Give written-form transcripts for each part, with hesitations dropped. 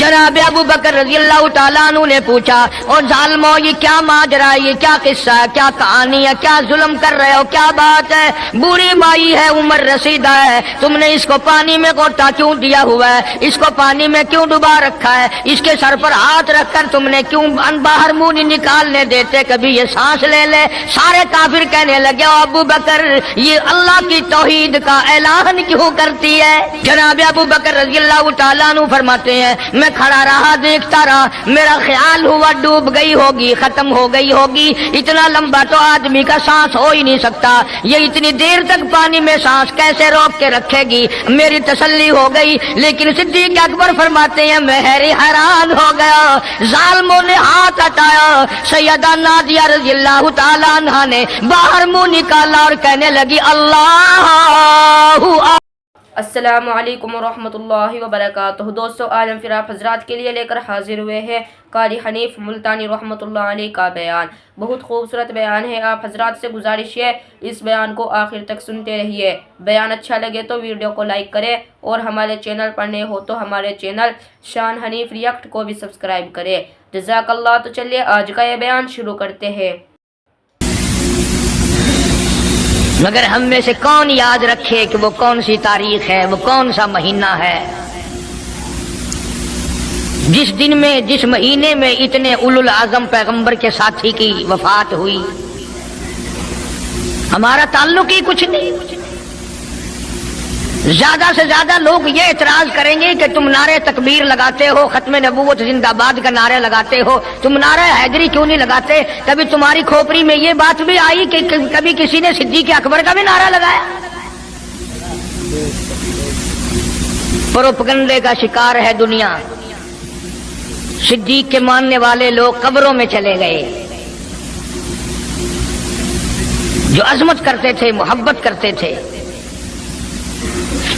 जनाब अबू बकर रजी अल्लाह तआला अन्हु ने पूछा, और जालिमो ये क्या माजरा है, ये क्या किस्सा है, क्या कहानी है, क्या जुल्म कर रहे हो, क्या बात है? बूढ़ी माई है, उम्र रसीदा है, तुमने इसको पानी में गोटा क्यों दिया हुआ है, इसको पानी में क्यों डुबा रखा है, इसके सर पर हाथ रखकर तुमने क्यों बाहर मुंह नहीं निकालने देते, कभी ये सांस ले ले। सारे काफिर कहने लगे, अबू बकर ये अल्लाह की तौहीद का ऐलान क्यों करती है? जनाब अबू बकर रजी अल्लाह तआला अन्हु फरमाते हैं, मैं खड़ा रहा, देखता रहा, मेरा ख्याल हुआ डूब गई होगी, खत्म हो गई होगी। इतना लंबा तो आदमी का सांस हो ही नहीं सकता, ये इतनी देर तक पानी में सांस कैसे रोक के रखेगी? मेरी तसल्ली हो गई। लेकिन सिद्दीक अकबर फरमाते हैं, मैं हैरान हो गया। जालिमों ने हाथ हटाया, सैयदा नादिया रज़ी अल्लाह तआला अन्हा ने बाहर मुंह निकाला और कहने लगी, अल्लाहु अस्सलामु अलैकुम वरहमतुल्लाहि वबरकातुहू। दोस्तों, आज हम फिर आप हजरात के लिए लेकर हाजिर हुए हैं कारी हनीफ मुल्तानी रहमतुल्लाह अलैह का बयान। बहुत खूबसूरत बयान है। आप हजरात से गुजारिश है इस बयान को आखिर तक सुनते रहिए। बयान अच्छा लगे तो वीडियो को लाइक करें और हमारे चैनल पर नए हो तो हमारे चैनल शान हनीफ रिएक्ट को भी सब्सक्राइब करें। जज़ाकल्लाह। तो चलिए आज का ये बयान शुरू करते हैं। मगर हम में से कौन याद रखे कि वो कौन सी तारीख है, वो कौन सा महीना है जिस दिन में, जिस महीने में इतने उलुल आजम पैगंबर के साथी की वफात हुई। हमारा ताल्लुक ही कुछ नहीं। ज्यादा से ज्यादा लोग ये एतराज करेंगे कि तुम नारे तकबीर लगाते हो, खत्म नबूवत जिंदाबाद का नारे लगाते हो, तुम नारे हैदरी क्यों नहीं लगाते? कभी तुम्हारी खोपड़ी में ये बात भी आई कि कभी किसी ने सिद्दीक अकबर का भी नारा लगाया? प्रोपगंडे का शिकार है दुनिया। सिद्दीक के मानने वाले लोग कब्रों में चले गए। जो अजमत करते थे, मोहब्बत करते थे।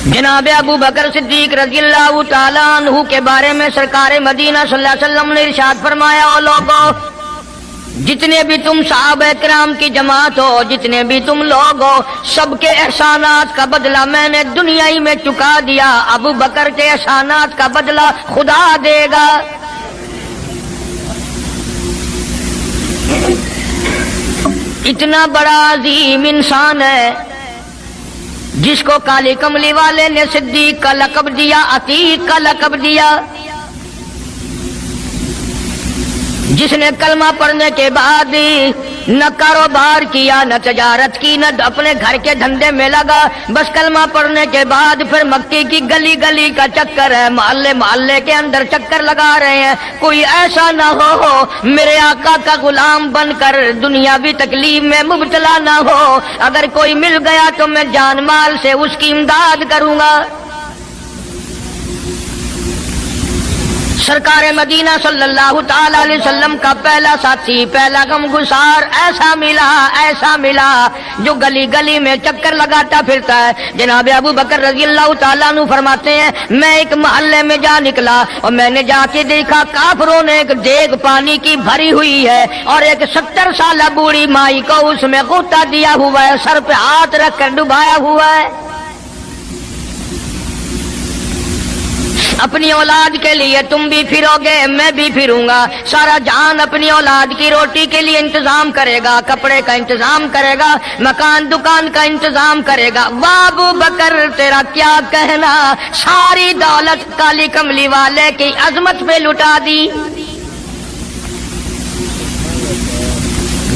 जनाब अबू बकर सिद्दीक रज़ियल्लाहु ताला अन्हु के बारे में सरकार मदीना सल्लल्लाहु अलैहि वसल्लम ने इरशाद फरमाया, ओ लोगों, जितने भी तुम सहाबा किराम की जमात हो, जितने भी तुम लोग हो, सबके एहसानात का बदला मैंने दुनिया ही में चुका दिया। अबू बकर के एहसानात का बदला खुदा देगा। इतना बड़ा अजीम इंसान है जिसको काली कमली वाले ने सिद्दीक का लक़ब दिया, अतीक का लक़ब दिया, जिसने कलमा पढ़ने के बाद न कारोबार किया, न तजारत की, न अपने घर के धंधे में लगा, बस कलमा पढ़ने के बाद फिर मक्के की गली गली का चक्कर है, मोहल्ले मोहल्ले के अंदर चक्कर लगा रहे हैं। कोई ऐसा ना हो मेरे आका का गुलाम बनकर दुनियावी तकलीफ में मुब्तला ना हो। अगर कोई मिल गया तो मैं जान माल से उसकी इमदाद करूंगा। सरकार मदीना सल्लल्लाहु ताला अलैहि वसल्लम का पहला साथी, पहला गमगुसार ऐसा मिला जो गली गली में चक्कर लगाता फिरता है। जनाब अबू बकर रज़ी अल्लाह ताला अन्हु फरमाते हैं, मैं एक मोहल्ले में जा निकला और मैंने जाके देखा काफिरों ने एक देग पानी की भरी हुई है और एक 70 साल बूढ़ी माई को उसमें गोता दिया हुआ है, सर पे हाथ रखकर डुबाया हुआ है। अपनी औलाद के लिए तुम भी फिरोगे, मैं भी फिरूंगा। सारा जहान अपनी औलाद की रोटी के लिए इंतजाम करेगा, कपड़े का इंतजाम करेगा, मकान दुकान का इंतजाम करेगा। अबू बकर तेरा क्या कहना, सारी दौलत काली कमली वाले की अजमत पे लुटा दी।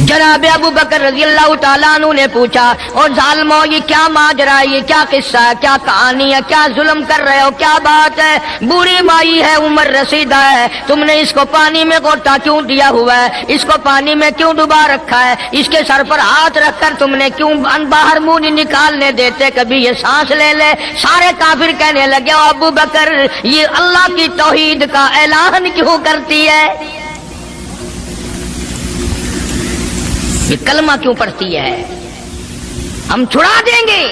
जनाब अबू बकर रज़ियल्लाहु ताला अन्हु ने पूछा, और जालिमो ये क्या माजरा है, ये क्या किस्सा है, क्या कहानी है, क्या जुल्म कर रहे हो, क्या बात है? बूढ़ी माई है, उम्र रसीदा है, तुमने इसको पानी में गोटा क्यों दिया हुआ है, इसको पानी में क्यों डुबा रखा है, इसके सर पर हाथ रखकर तुमने क्यों बाहर मुंह नहीं निकालने देते, कभी ये सांस ले ले। सारे काफिर कहने लगे, अबू बकर ये अल्लाह की तौहीद का ऐलान क्यों करती है, ये कलमा क्यों पढ़ती है, हम छुड़ा देंगे।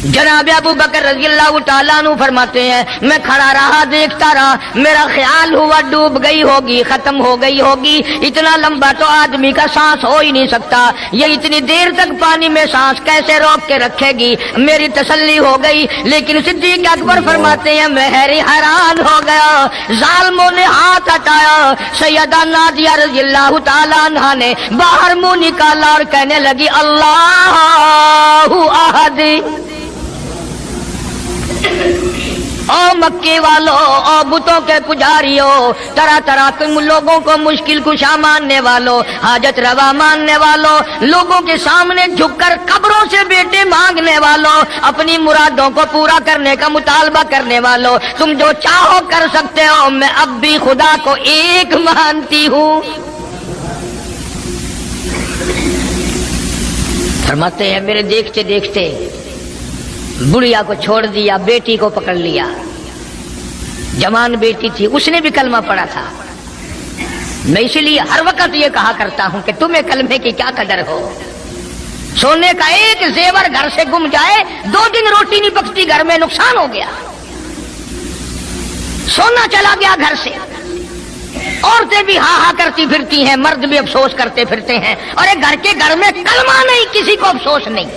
जनाब अबू बकर रज़ी अल्लाह तआला अन्हु फरमाते हैं मैं खड़ा रहा, देखता रहा, मेरा ख्याल हुआ डूब गई होगी, खत्म हो गई होगी। इतना लंबा तो आदमी का सांस हो ही नहीं सकता, ये इतनी देर तक पानी में सांस कैसे रोक के रखेगी। मेरी तसल्ली हो गई। लेकिन सिद्दीक अकबर फरमाते हैं मैं हैरान हो गया। जालिमों ने हाथ हटाया, सैयदा नादिया रज़ी अल्लाह तआला अन्हा ने बाहर मुंह निकाला और कहने लगी अल्लाहु अहद। ओ मक्के वालों, ओ बुतों के पुजारियों, तरह तरह के लोगों को मुश्किल कुशा मानने वालों, हाजत रवा मानने वालों, लोगों के सामने झुककर कब्रों से बेटे मांगने वालों, अपनी मुरादों को पूरा करने का मुतालबा करने वालों, तुम जो चाहो कर सकते हो। मैं अब भी खुदा को एक मानती हूँ। फरमाते हैं मेरे देखते देखते बुढ़िया को छोड़ दिया, बेटी को पकड़ लिया। जवान बेटी थी, उसने भी कलमा पढ़ा था। मैं इसलिए हर वक्त ये कहा करता हूं कि तुम्हें कलमे की क्या कदर हो। सोने का एक जेवर घर से गुम जाए, 2 दिन रोटी नहीं पकती, घर में नुकसान हो गया। सोना चला गया घर से, औरतें भी हा हा करती फिरती हैं, मर्द भी अफसोस करते फिरते हैं। और एक घर में कलमा नहीं, किसी को अफसोस नहीं।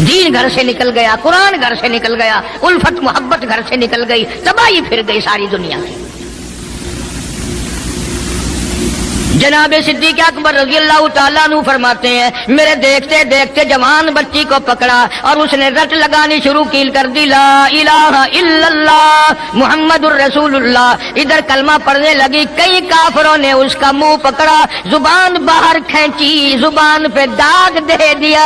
दीन घर से निकल गया, कुरान घर से निकल गया, उल्फत मोहब्बत घर से निकल गई, तबाही फिर गई सारी दुनिया की। जनाब सिद्दीक अकबर रज़ी अल्लाह तआला अन्हु फरमाते हैं मेरे देखते देखते जवान बच्ची को पकड़ा और उसने रट लगानी शुरू की कर दी, ला इलाहा इल्लल्लाह मुहम्मदुर रसूलुल्लाह। इधर कलमा पढ़ने लगी, कई काफिरों ने उसका मुंह पकड़ा, जुबान बाहर खींची, जुबान पे दाग दे दिया,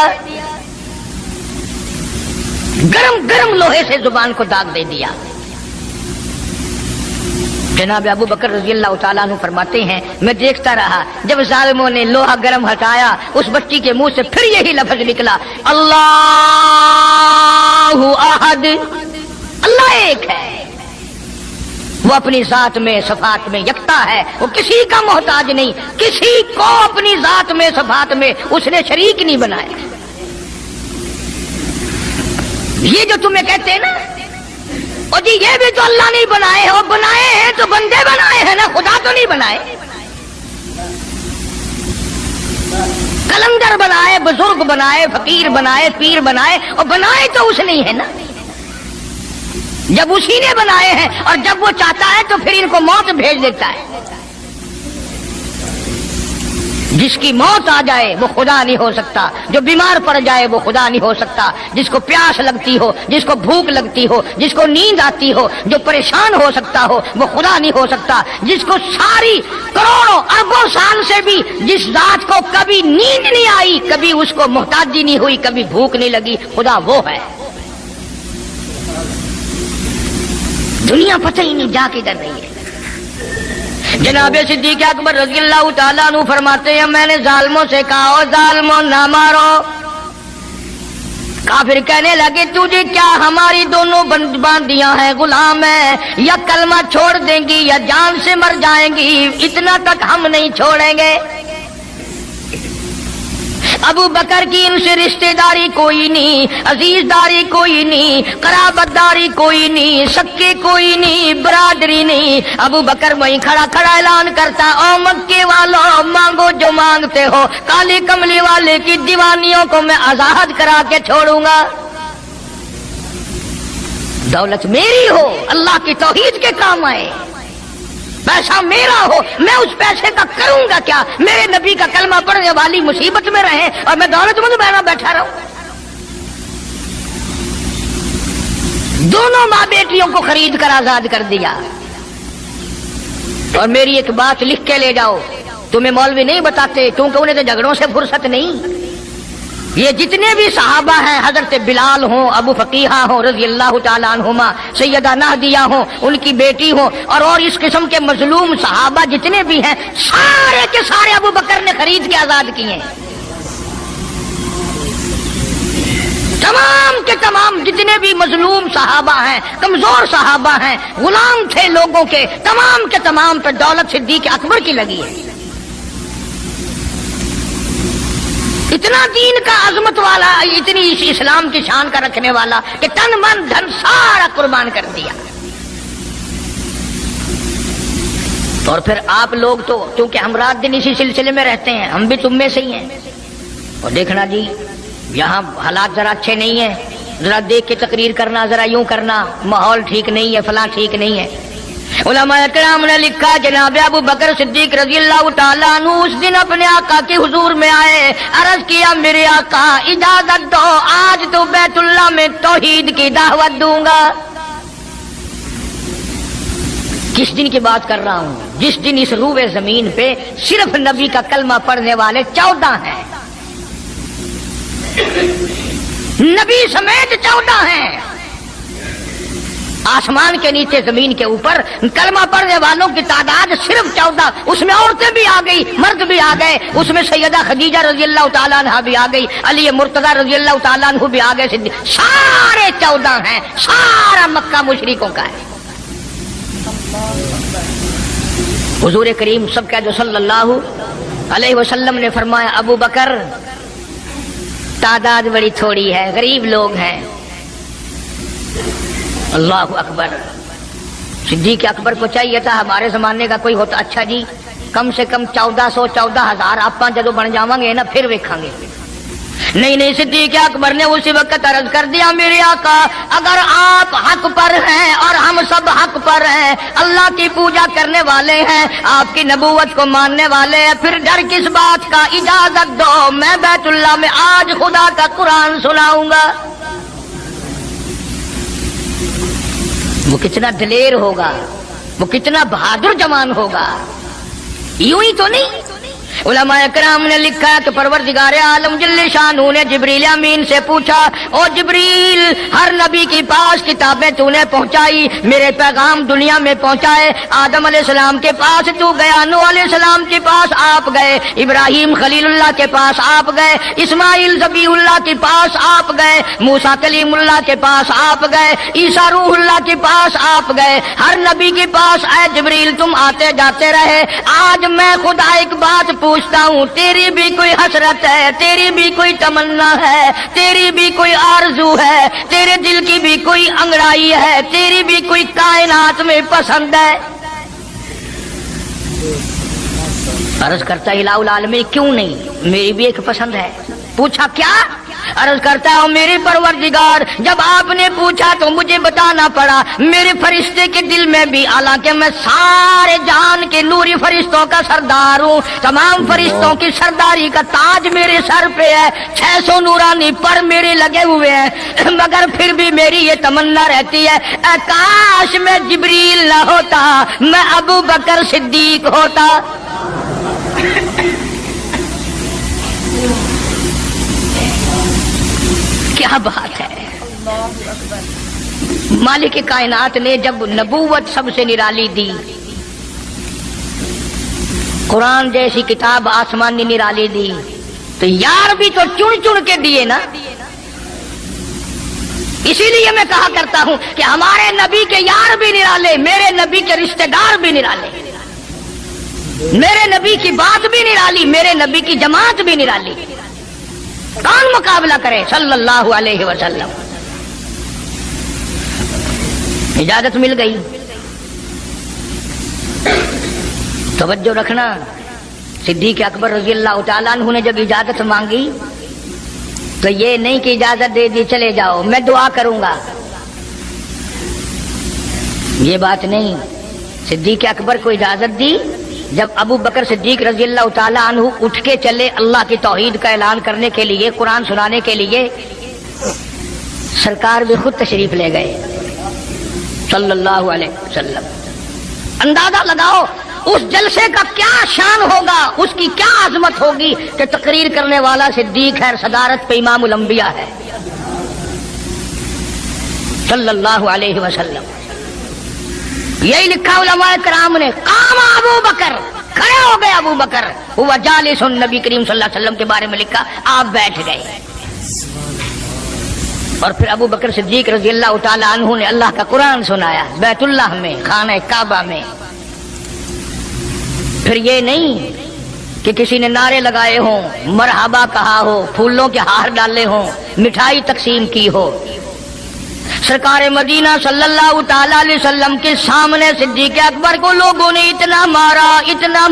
गरम गरम लोहे से जुबान को दाग दे दिया। जनाब अबू बकर रज़ी अल्लाह तआला अन्हु फरमाते हैं मैं देखता रहा, जब जालिमों ने लोहा गरम हटाया, उस बच्ची के मुंह से फिर यही लफ्ज निकला, अल्लाहु अहद। अल्लाह एक है, वो अपनी जात में सफात में यकता है, वो किसी का मोहताज नहीं, किसी को अपनी जात में सफात में उसने शरीक नहीं बनाया। ये जो तुम्हें कहते हैं ना, और जी ये भी तो अल्लाह नहीं बनाए, और बनाए हैं तो बंदे बनाए हैं ना, खुदा तो नहीं बनाए। कलंदर बनाए, बुजुर्ग बनाए, फकीर बनाए, पीर बनाए, और बनाए तो उसने ही है ना। जब उसी ने बनाए हैं और जब वो चाहता है तो फिर इनको मौत भेज देता है। जिसकी मौत आ जाए वो खुदा नहीं हो सकता, जो बीमार पड़ जाए वो खुदा नहीं हो सकता, जिसको प्यास लगती हो, जिसको भूख लगती हो, जिसको नींद आती हो, जो परेशान हो सकता हो वो खुदा नहीं हो सकता। जिसको सारी करोड़ों अरबों साल से भी जिस रात को कभी नींद नहीं आई, कभी उसको मोहताजी नहीं हुई, कभी भूख नहीं लगी, खुदा वो है। दुनिया पता ही नहीं जा किधर रही है। जनाब सिद्दीक अकबर रज़ी अल्लाह तआला अन्हु फरमाते हैं मैंने जालिमों से कहा, ओ जालिमों ना मारो। काफिर कहने लगे तुझे क्या हमारी दोनों बांदियां हैं, गुलाम है, या कलमा छोड़ देंगी या जान से मर जाएंगी, इतना तक हम नहीं छोड़ेंगे। अबू बकर की इनसे रिश्तेदारी कोई नहीं, अजीजदारी कोई नहीं, कराबतदारी कोई नहीं, सक्के कोई नहीं, बरादरी नहीं। अबू बकर वहीं खड़ा खड़ा ऐलान करता, ओ मक्के वालों मांगो जो मांगते हो, काली कमली वाले की दीवानियों को मैं आजाद करा के छोड़ूंगा। दौलत मेरी हो, अल्लाह की तौहीद के काम आए, पैसा मेरा हो, मैं उस पैसे का करूंगा क्या? मेरे नबी का कलमा पढ़ने वाली मुसीबत में रहे और मैं दौलतमंद बना बैठा रहूं। दोनों माँ बेटियों को खरीद कर आजाद कर दिया। और मेरी एक बात लिख के ले जाओ, तुम्हें मौलवी नहीं बताते क्योंकि उन्हें तो झगड़ों से फुर्सत नहीं। ये जितने भी सहाबा हैं, हजरत बिलाल हो, अबू फकीहा हो रज़ी अल्लाह तआला अन्हुमा, सैयदा नादिया हो, उनकी बेटी हो, और इस किस्म के मजलूम सहाबा जितने भी हैं, सारे के सारे अबू बकर ने खरीद के आजाद किए। तमाम के तमाम जितने भी मजलूम सहाबा हैं, कमजोर सहाबा हैं, गुलाम थे लोगों के, तमाम के तमाम पर दौलत सिद्दीक अकबर की लगी है। اتنا دین کا عظمت والا، اتنی اسلام کی شان کا رکھنے والا کہ تن من دھن سارا قربان کر دیا. اور پھر آپ لوگ تو کیونکہ ہم رات دن اسی سلسلے میں رہتے ہیں، ہم بھی تم میں سے ہی ہیں. اور دیکھنا جی یہاں حالات ذرا اچھے نہیں ہیں، ذرا دیکھ کے تقریر کرنا، ذرا یوں کرنا، ماحول ٹھیک نہیں ہے، فلاں ٹھیک نہیں ہے. علماء کرام نے لکھا جناب ابو بکر صدیق رضی اللہ تعالیٰ عنہ اس دن اپنے آقا کے حضور میں آئے، عرض کیا میرے آقا اجازت دو، آج تو بیت اللہ میں توحید کی دعوت دوں گا. کس دن کی بات کر رہا ہوں؟ جس دن اس روئے زمین پہ صرف نبی کا کلمہ پڑھنے والے 14 ہیں، نبی سمیت 14 ہیں. آسمان کے نیچے زمین کے اوپر کلمہ پڑھنے والوں کی تعداد صرف 14، اس میں عورتیں بھی آ گئی، مرد بھی آ گئے، اس میں سیدہ خدیجہ رضی اللہ تعالیٰ عنہ بھی آ گئی، علی مرتضیٰ رضی اللہ تعالیٰ عنہ بھی آ گئے، سارے 14 ہیں. سارا مکہ مشرکوں کا ہے. حضور کریم سب کہہ دو صلی اللہ علیہ وسلم نے فرمایا ابو بکر تعداد بڑی تھوڑی ہے، غریب لوگ ہیں. اللہ اکبر. صدیق اکبر کو چاہیے تھا ہمارے زمانے کا کوئی ہوتا اچھا جی کم سے کم 1400 14,000 آپ جدو بن جاواں گے نا پھر ویکھاں گے. نہیں صدیق اکبر نے اسی وقت عرض کر دیا میرے آقا اگر آپ حق پر ہیں اور ہم سب حق پر ہیں، اللہ کی پوجا کرنے والے ہیں، آپ کی نبوت کو ماننے والے ہیں، پھر ڈر کس بات کا؟ اجازت دو میں بیت اللہ میں آج خدا کا قرآن سناؤں گا. وہ کتنا دلیر ہوگا، وہ کتنا بہادر جوان ہوگا. یوں ہی تو نہیں. علماء کرام نے لکھا کہ پروردگار عالم جل شانہ نے جبریل امین سے پوچھا او جبریل ہر نبی کے پاس کتابیں تو نے پہنچائی، میرے پیغام دنیا میں پہنچائے. آدم علیہ السلام کے پاس تو گیا، نوح علیہ السلام کے پاس آپ گئے، ابراہیم خلیل اللہ کے پاس آپ گئے، اسماعیل ذبیح اللہ کے پاس آپ گئے، موسیٰ کلیم اللہ کے پاس آپ گئے، عیسیٰ روح اللہ کے پاس آپ گئے. ہر نبی کے پاس اے جبریل تم آتے جاتے رہے. آج میں خدا ایک بات پوچھتا ہوں، تیری بھی کوئی حسرت ہے، تیری بھی کوئی تمنا ہے، تیری بھی کوئی آرزو ہے، تیرے دل کی بھی کوئی انگڑائی ہے، تیری بھی کوئی کائنات میں پسند ہے؟ عرض کرتا الہ العالمین کیوں نہیں، میری بھی ایک پسند ہے. پوچھا کیا؟ عرض کرتا ہوں میرے پروردگار جب آپ نے پوچھا تو مجھے بتانا پڑا. میرے فرشتے کے دل میں بھی، حالانکہ میں سارے جہان کے نوری فرشتوں کا سردار ہوں، تمام فرشتوں کی سرداری کا تاج میرے سر پہ ہے، 600 نورانی پر میرے لگے ہوئے ہیں، مگر پھر بھی میری یہ تمنا رہتی ہے اے کاش میں جبریل نہ ہوتا، میں ابو بکر صدیق ہوتا. کیا بات ہے. مالک کائنات نے جب نبوت سب سے نرالی دی، قرآن جیسی کتاب آسمان نے نرالی دی، تو یار بھی تو چن چن کے دیے نا. اسی لیے میں کہا کرتا ہوں کہ ہمارے نبی کے یار بھی نرالے، میرے نبی کے رشتہ دار بھی نرالے، میرے نبی کی بات بھی نرالی، میرے نبی کی جماعت بھی نرالی. کون مقابلہ کرے صلی اللہ علیہ وسلم. اجازت مل گئی. توجہ رکھنا، صدیق اکبر رضی اللہ تعالیٰ عنہ نے جب اجازت مانگی تو یہ نہیں کہ اجازت دے دی چلے جاؤ میں دعا کروں گا، یہ بات نہیں. صدیق اکبر کو اجازت دی. جب ابو بکر صدیق رضی اللہ تعالیٰ عنہ اٹھ کے چلے اللہ کی توحید کا اعلان کرنے کے لیے، قرآن سنانے کے لیے، سرکار بھی خود تشریف لے گئے صلی اللہ علیہ وسلم. اندازہ لگاؤ اس جلسے کا کیا شان ہوگا، اس کی کیا عظمت ہوگی کہ تقریر کرنے والا صدیق ہے، صدارت پہ امام الانبیاء ہے صلی اللہ علیہ وسلم. یہی لکھا علماء کرام نے، قام ابو بکر، کھڑے ہو گئے ابو بکر، ہوا جالس، نبی کریم صلی اللہ علیہ وسلم کے بارے میں لکھا آپ بیٹھ گئے. اور پھر ابو بکر صدیق رضی اللہ تعالی عنہ نے اللہ کا قرآن سنایا بیت اللہ میں، خانہ کعبہ میں. پھر یہ نہیں کہ کسی نے نعرے لگائے ہوں، مرحبا کہا ہو، پھولوں کے ہار ڈالے ہوں، مٹھائی تقسیم کی ہو۔ سرکار مدینہ صلی اللہ تعالی علیہ وسلم کے سامنے صدیق اکبر کو لوگوں نے اتنا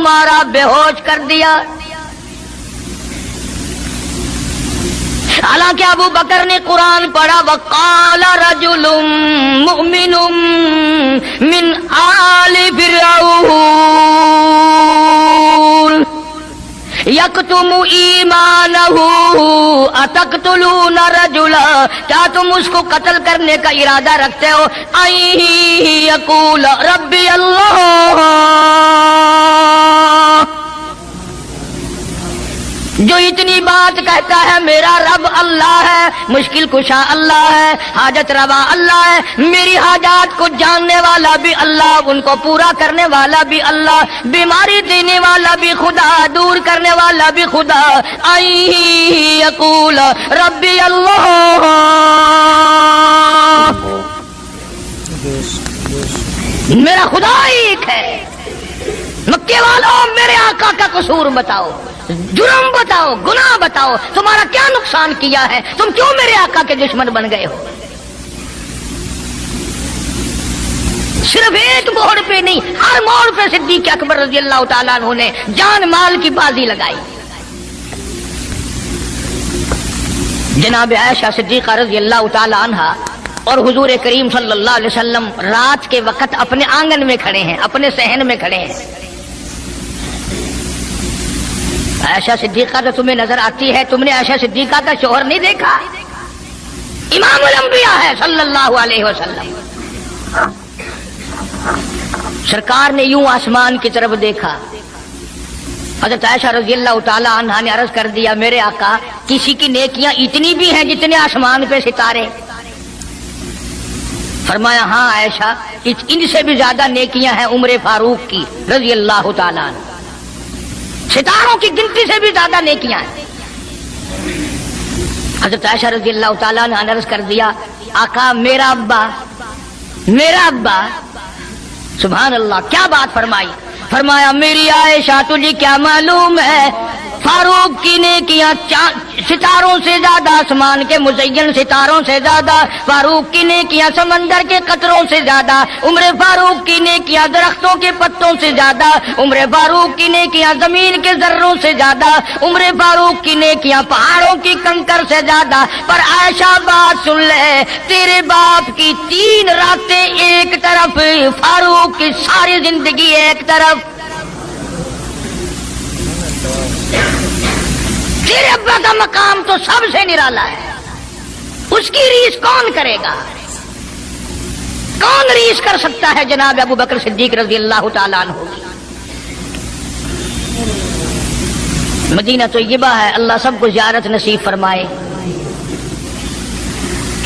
مارا، بے ہوش کر دیا۔ حالانکہ ابو بکر نے قرآن پڑھا، وقال رجل مؤمن من آل فرعون یکتم ایمانہ اتقتلون رجلا، کیا تم اس کو قتل کرنے کا ارادہ رکھتے ہو؟ ان یقول ربی اللہ، جو اتنی بات کہتا ہے میرا رب اللہ ہے، مشکل کشا اللہ ہے، حاجت روا اللہ ہے، میری حاجات کو جاننے والا بھی اللہ، ان کو پورا کرنے والا بھی اللہ، بیماری دینے والا بھی خدا، دور کرنے والا بھی خدا۔ ان یقول ربی اللہ، میرا خدا ایک ہے۔ مکے والوں میرے آقا کا قصور بتاؤ، جرم بتاؤ، گناہ بتاؤ، تمہارا کیا نقصان کیا ہے؟ تم کیوں میرے آقا کے دشمن بن گئے ہو؟ صرف ایک موڑ پہ نہیں، ہر موڑ پہ صدیق اکبر رضی اللہ تعالیٰ عنہ نے جان مال کی بازی لگائی۔ جناب عائشہ صدیقہ رضی اللہ تعالیٰ عنہا اور حضور کریم صلی اللہ علیہ وسلم رات کے وقت اپنے آنگن میں کھڑے ہیں، اپنے صحن میں کھڑے ہیں۔ عائشہ صدیقہ تو تمہیں نظر آتی ہے، تم نے عائشہ صدیقہ کا شوہر نہیں دیکھا؟ امام الانبیاء ہے صلی اللہ علیہ وسلم۔ سرکار نے یوں آسمان کی طرف دیکھا، حضرت عائشہ رضی اللہ تعالی عنہا نے عرض کر دیا، میرے آقا کسی کی نیکیاں اتنی بھی ہیں جتنے آسمان پہ ستارے؟ فرمایا ہاں عائشہ، ان سے بھی زیادہ نیکیاں ہیں عمر فاروق کی رضی اللہ تعالیٰ عنہ، ستاروں کی گنتی سے بھی زیادہ نیکیاں ہیں۔ حضرت عائشہ رضی اللہ تعالیٰ نے عرض کر دیا، آقا میرا ابا، سبحان اللہ، کیا بات فرمائی؟ فرمایا میری عائشہ تجھے کیا معلوم ہے، فاروق کی نیکیاں ستاروں سے زیادہ، آسمان کے مزین ستاروں سے زیادہ، فاروق کی نیکیاں سمندر کے قطروں سے زیادہ، عمر فاروق کی نیکیاں درختوں کے پتوں سے زیادہ، عمر فاروق کی نیکیاں زمین کے ذروں سے زیادہ، عمر فاروق کی نیکیاں پہاڑوں کی کنکر سے زیادہ۔ پر عائشہ بات سن لے، تیرے باپ کی 3 راتیں ایک طرف، فاروق کی ساری زندگی ایک طرف۔ تیرے ابا کا مقام تو سب سے نرالا ہے، اس کی ریس کون کرے گا؟ کون ریس کر سکتا ہے جناب ابو بکر صدیق رضی اللہ تعالیٰ عنہ کی؟ مدینہ طیبہ ہے، اللہ سب کو زیارت نصیب فرمائے۔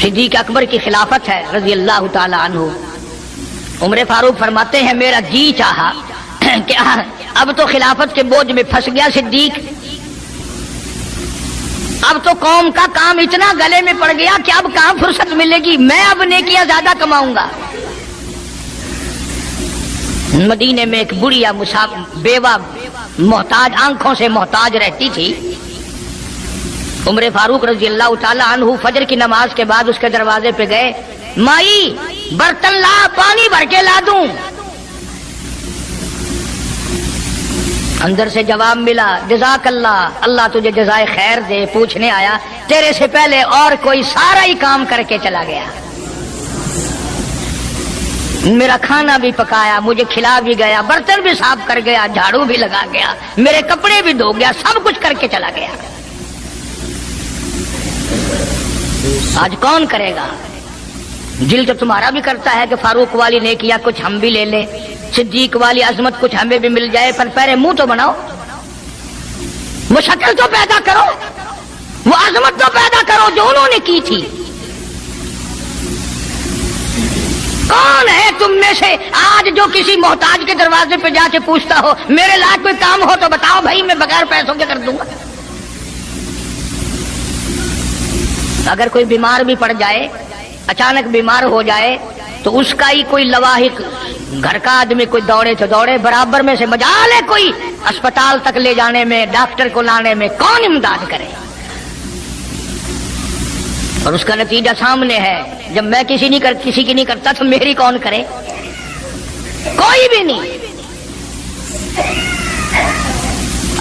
صدیق اکبر کی خلافت ہے رضی اللہ تعالیٰ عنہ۔ عمر فاروق فرماتے ہیں میرا جی چاہا کہ اب تو خلافت کے بوجھ میں پھنس گیا صدیق، اب تو قوم کا کام اتنا گلے میں پڑ گیا کہ اب کہاں فرصت ملے گی، میں اب نیکیاں زیادہ کماؤں گا۔ مدینے میں ایک بڑھیا بیوہ محتاج، آنکھوں سے محتاج رہتی تھی۔ عمر فاروق رضی اللہ تعالیٰ عنہ فجر کی نماز کے بعد اس کے دروازے پہ گئے، مائی برتن لا، پانی بھر کے لا دوں؟ اندر سے جواب ملا، جزاک اللہ، اللہ تجھے جزائے خیر دے، پوچھنے آیا تیرے سے پہلے اور کوئی سارا ہی کام کر کے چلا گیا، میرا کھانا بھی پکایا، مجھے کھلا بھی گیا، برتن بھی صاف کر گیا، جھاڑو بھی لگا گیا، میرے کپڑے بھی دھو گیا، سب کچھ کر کے چلا گیا۔ آج کون کرے گا؟ دل تو تمہارا بھی کرتا ہے کہ فاروق والی نیکیاں کچھ ہم بھی لے لیں، صدیق والی عظمت کچھ ہمیں بھی مل جائے، پر پہلے منہ تو بناؤ، وہ شکل تو پیدا کرو، وہ عظمت تو پیدا کرو جو انہوں نے کی تھی۔ کون ہے تم میں سے آج جو کسی محتاج کے دروازے پہ جا کے پوچھتا ہو میرے لائق کوئی کام ہو تو بتاؤ بھائی، میں بغیر پیسوں کے کر دوں گا؟ اگر کوئی بیمار بھی پڑ جائے، اچانک بیمار ہو جائے तो उसका ही कोई लवाहिक, घर का आदमी कोई दौड़े तो दौड़े, बराबर में से मजाल है कोई अस्पताल तक ले जाने में, डॉक्टर को लाने में कौन इमदाद करे। और उसका नतीजा सामने है, जब मैं किसी की नहीं करता तो मेरी कौन करे? कोई भी नहीं।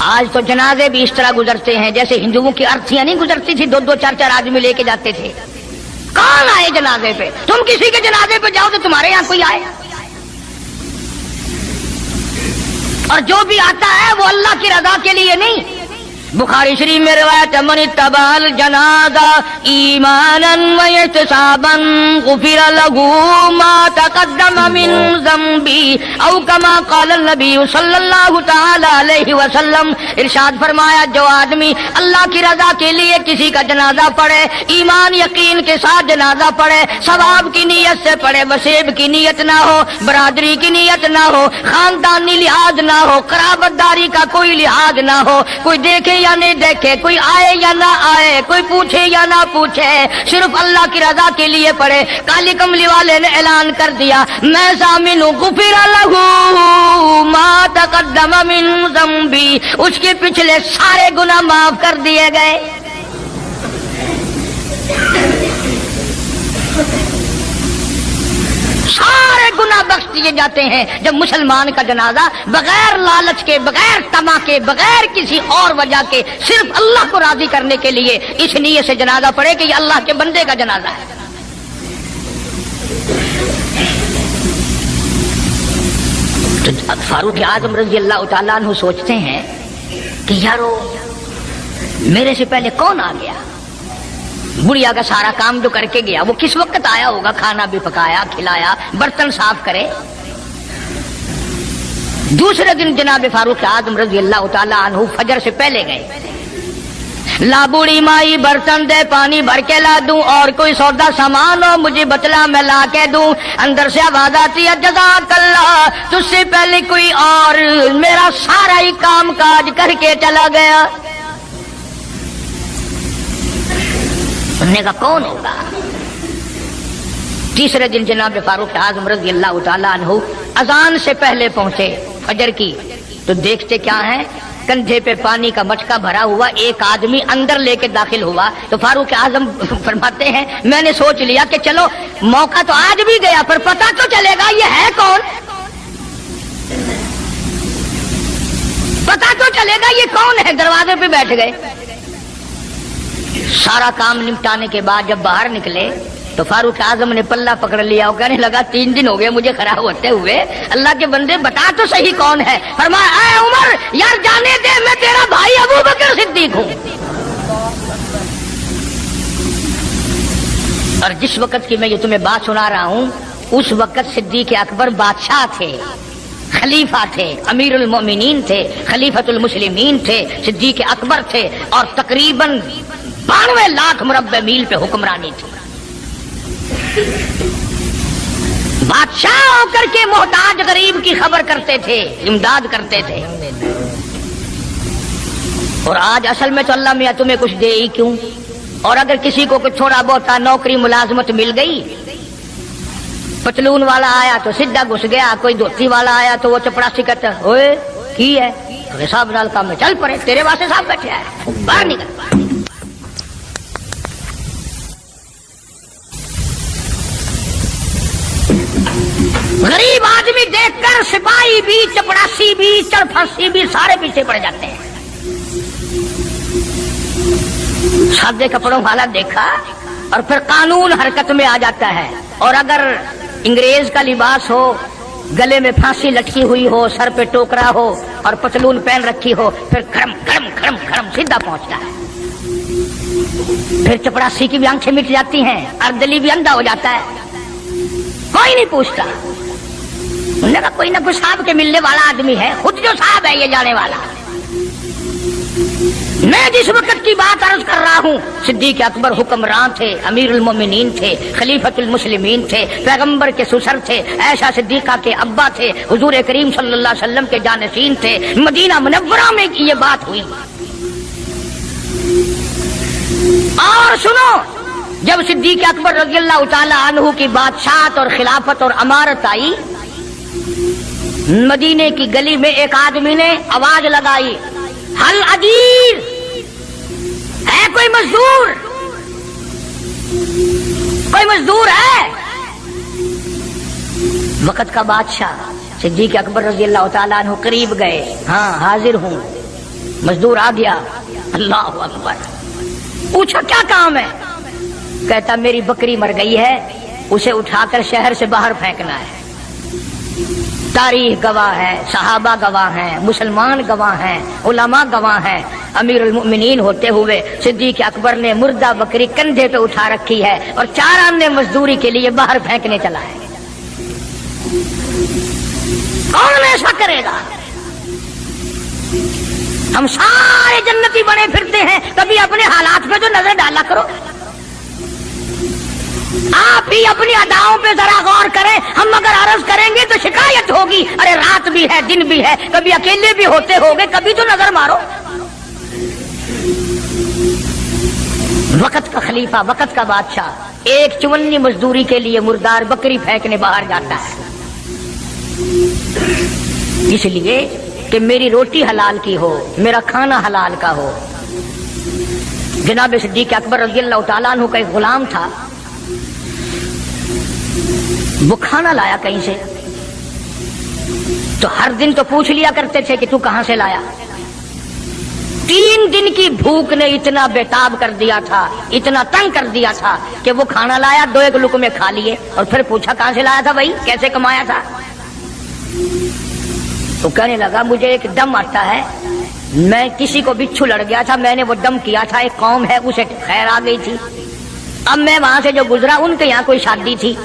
आज तो जनाजे भी इस तरह गुजरते हैं जैसे हिंदुओं की अर्थियां नहीं गुजरती थी, 2-2 4-4 आदमी लेके जाते थे। कौन आए जनाजे पे? तुम किसी के जनाजे पे जाओ तो तुम्हारे यहां कोई आए, और जो भी आता है वो अल्लाह की रजा के लिए नहीं। बुखारी शरीफ में रिवायत, मन इत्तबाल जनाजा ईमानन व इहतिसाबन गुफिर लहू मा तक़द्दम मिन ज़ंबी औ कमा क़ाल नबी सल्लल्लाहु तआला अलैहि वसल्लम। इरशाद फरमाया, जो आदमी अल्लाह की रजा के लिए किसी का जनाजा पढ़े, ईमान यकीन के साथ जनाजा पढ़े, सवाब की नीयत से पढ़े, वसेब की नीयत ना हो, बरादरी की नीयत ना हो, खानदानी लिहाज ना हो, कराबतदारी का कोई लिहाज ना हो, कोई देखे या नहीं देखे, कोई आए या ना आए, कोई पूछे या ना पूछे, सिर्फ अल्लाह की रजा के लिए पढ़े। काली कमली वाले ने ऐलान कर दिया, मैं ज़ामिन हूं गुफिर लहू मा तक़द्दम मिन ज़ंबी, उसके पिछले सारे गुनाह माफ कर दिए गए। सारे गुनाह बख्श दिए जाते हैं जब मुसलमान का जनाजा बगैर लालच के, बगैर तमा के, बगैर किसी और वजह के, सिर्फ अल्लाह को राजी करने के लिए इस नियत से जनाजा पढ़े कि ये अल्लाह के बंदे का जनाजा है। तो फारूक आज़म रज़ी अल्लाह तआला अन्हु सोचते हैं कि यारो मेरे से पहले कौन आ गया, बुढ़िया का सारा काम जो करके गया वो किस वक्त आया होगा, खाना भी पकाया, खिलाया, बर्तन साफ करे। दूसरे दिन जनाब फारूक आज़म रज़ी अल्लाह तआला अन्हु फजर से पहले गए। ला बूढ़ी माई बर्तन दे, पानी भर के ला दूं, और कोई सौदा सामान हो मुझे बतला मैं ला के दूं। अंदर से आवाज आती है, जज़ाकल्लाह, तुझसे पहले कोई और मेरा सारा ही काम काज करके चला गया। उन्होंने कहा कौन होगा? तीसरे दिन जनाब फारूक आज़म रज़ी अल्लाह तआला अन्हु अजान से पहले पहुंचे फजर की, तो देखते क्या है, कंधे पे पानी का मटका भरा हुआ एक आदमी अंदर लेके दाखिल हुआ। तो फारूक आज़म फरमाते हैं, मैंने सोच लिया कि चलो मौका तो आज भी गया, पर पता तो चलेगा ये है कौन, पता तो चलेगा ये कौन है। दरवाजे पे बैठ गए। सारा काम निपटाने के बाद जब बाहर निकले तो फारूक आज़म ने पल्ला पकड़ लिया और कहने लगा, 3 दिन हो गए मुझे खड़ा होते हुए, अल्लाह के बंदे बता तो सही कौन है। फरमाया, ऐ उमर यार जाने दे, मैं तेरा भाई अबू बकर सिद्दीक हूं। और जिस वक्त की मैं ये तुम्हें बात सुना रहा हूं, उस वक्त सिद्दीक अकबर बादशाह थे, खलीफा थे, अमीरुल मोमिनीन थे, खलीफतुल मुस्लिमीन थे, सिद्दीक अकबर थे, और तकरीबन 92 लाख मुरब्बे मील पे हुक्मरानी थी। बादशाह होकर के मोहताज गरीब की खबर करते थे, इमदाद करते थे। और आज असल में तो अल्लाह मियां तुम्हें कुछ दे ही क्यों, और अगर किसी को कुछ थोड़ा बहुत नौकरी मुलाजमत मिल गई, पतलून वाला आया तो सीधा घुस गया, कोई धोती वाला आया तो वो चपड़ासी कहता ओए की है, तो साहब नाल काम में चल पड़े, तेरे वास्ते साहब बैठे है, बाहर निकल। गरीब आदमी देखकर सिपाही भी, चपड़ासी भी, चरफासी भी सारे पीछे पड़ जाते हैं। सादे कपड़ों वाला देखा और फिर कानून हरकत में आ जाता है। और अगर अंग्रेज का लिबास हो, गले में फांसी लटकी हुई हो, सर पे टोकरा हो और पतलून पहन रखी हो, फिर खड़म खड़म खड़म खड़म सीधा पहुंचता है। फिर चपड़ासी की भी आंखें मिट जाती हैं, अर्दली भी अंधा हो जाता है, कोई नहीं पूछता। उन्होंने कहा कोई ना कोई साहब के मिलने वाला आदमी है, खुद जो साहब है ये जाने वाला। मैं जिस वक्त की बात अर्ज कर रहा हूँ, सिद्दीक अकबर हुक्मरान थे, अमीरुल मोमिनीन थे, खलीफतुल मुस्लिमीन थे, पैगंबर के सुसर थे, ऐशा सिद्दीका के अब्बा थे, हुजूर करीम सल्लल्लाहु अलैहि वसल्लम के जानशीन थे। मदीना मुनव्वरा में ये बात हुई। और सुनो, जब सिद्दीक अकबर रज़ियल्लाहु ताला अन्हु की बादशाहत और खिलाफत और अमारत आई, मदीने की गली में एक आदमी ने आवाज लगाई, हल अजीर, है कोई मजदूर, कोई मजदूर है? वक्त का बादशाह सिद्दीक अकबर रज़ियल्लाहु ताला अन्हु करीब गए, हाँ हाजिर हूं। मजदूर आ गया, अल्लाह अकबर। पूछा क्या काम है? कहता मेरी बकरी मर गई है, उसे उठाकर शहर से बाहर फेंकना है। तारीख गवाह है, सहाबा गवाह हैं, मुसलमान गवाह हैं, उलमा गवाह हैं। अमीरुल मोमिनीन होते हुए सिद्दीक अकबर ने मुर्दा बकरी कंधे पे उठा रखी है और 4 आने मजदूरी के लिए बाहर फेंकने चला है। कौन ऐसा करेगा? हम सारे जन्नती बने फिरते हैं, कभी अपने हालात पे तो नजर डाला करो। आप ही अपनी अदाओं पे जरा गौर करें। हम अगर अर्ज करेंगे तो शिकायत होगी, अरे रात भी है दिन भी है, कभी अकेले भी होते होगे, कभी तो नजर मारो। वक्त का खलीफा, वक्त का बादशाह एक चुवन्नी मजदूरी के लिए मुर्दार बकरी फेंकने बाहर जाता है, इसलिए कि मेरी रोटी हलाल की हो, मेरा खाना हलाल का हो। जनाब सिद्दीक अकबर रज़ियल्लाहु ताला अन्हु का एक गुलाम था, वो खाना लाया कहीं से, तो हर दिन तो पूछ लिया करते थे कि तू कहां से लाया। 3 दिन की भूख ने इतना बेताब कर दिया था, इतना तंग कर दिया था कि वो खाना लाया, 2-1 लुकमे खा लिए और फिर पूछा कहां से लाया था भाई, कैसे कमाया था? तो कहने लगा मुझे एक दम आता है, मैं किसी को बिच्छू लड़ गया था, मैंने वो दम किया था, एक कौम है उसे खैर आ गई थी। अब मैं वहां से जो गुजरा, उनके यहाँ कोई शादी थी,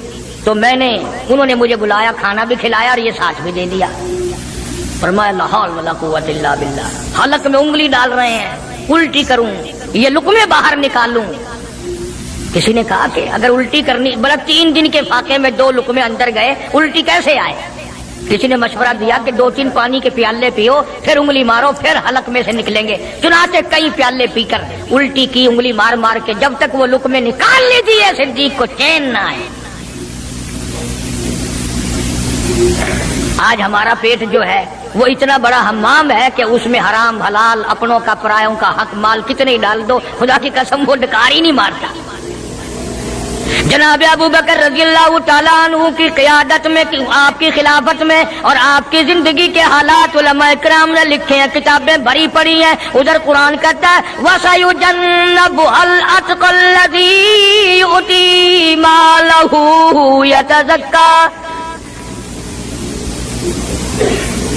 तो उन्होंने मुझे बुलाया, खाना भी खिलाया और ये साथ भी दे दिया। फरमाया ला हौल वला कुव्वता इल्ला बिल्लाह। हलक में उंगली डाल रहे हैं, उल्टी करूं, ये लुकमे बाहर निकालूं। किसी ने कहा कि अगर उल्टी करनी, बड़ा 3 दिन के फाके में 2 लुकमे अंदर गए, उल्टी कैसे आए? किसी ने मशवरा दिया कि 2-3 पानी के प्याले पियो, फिर उंगली मारो, फिर हलक में से निकलेंगे। चुनाचे कई प्याले पीकर उल्टी की, उंगली मार मार के, जब तक वो लुकमे निकाल लीजिए सिद्दीक को चैन ना आए। आज हमारा पेट जो है वो इतना बड़ा हम्माम है कि उसमें हराम हलाल, अपनों का परायों का हक माल कितने ही डाल दो, खुदा की कसम वो डकार ही नहीं मारता। जनाब अबू बकर रज़ियल्लाहु ताला अन्हु की क़ियादत में, आपकी खिलाफत में और आपकी जिंदगी के हालात उलमा इकराम ने लिखे हैं, किताबें भरी पड़ी हैं। उधर कुरान कहता है वसयुजन्नबुल अत्क़ल्लज़ी युती मालहु यतज़क्का।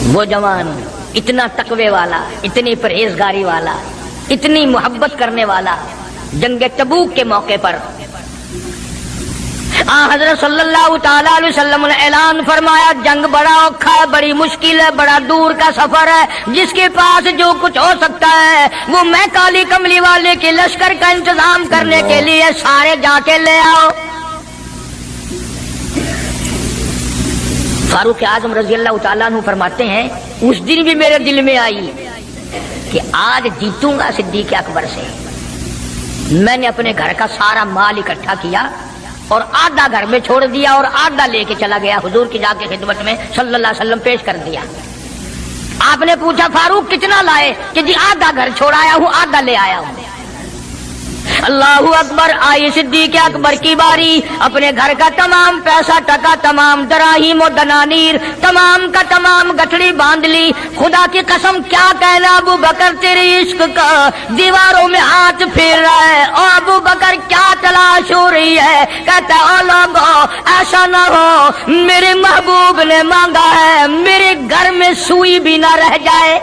वो जवान इतना तकवे वाला, इतनी परहेजगारी वाला, इतनी मोहब्बत करने वाला, जंग तबूक के मौके पर हज़रत सल्लल्लाहु ताला अलैहि वसल्लम ने ऐलान फरमाया, जंग बड़ा औखा है, बड़ी मुश्किल है, बड़ा दूर का सफर है, जिसके पास जो कुछ हो सकता है वो मैं काली कमली वाले के लश्कर का इंतजाम करने के लिए सारे जाके ले आओ। फारूक आजम रज़ियल्लाहु ताला अन्हु फरमाते हैं, उस दिन भी मेरे दिल में आई कि आज जीतूंगा सिद्दीक अकबर से। मैंने अपने घर का सारा माल इकट्ठा किया और आधा घर में छोड़ दिया और आधा लेके चला गया, हुजूर की जाके खिदमत में सल्लल्लाहु अलैहि वसल्लम पेश कर दिया। आपने पूछा फारूक कितना लाए? कि जी आधा घर छोड़ाया हूँ, आधा ले आया हूँ। अल्लाहु अकबर। आई सिद्दीक अकबर की बारी, अपने घर का तमाम पैसा टका, तमाम दराहिम और दनानीर, तमाम का तमाम गठड़ी बांध ली। खुदा की कसम क्या कहना अबू बकर, तेरे इश्क का दीवारों में हाथ फेर रहा है। और अबू बकर क्या तलाश हो रही है? कहता है ओ लोगों, ऐसा ना हो मेरे महबूब ने मांगा है, मेरे घर में सुई भी ना रह जाए।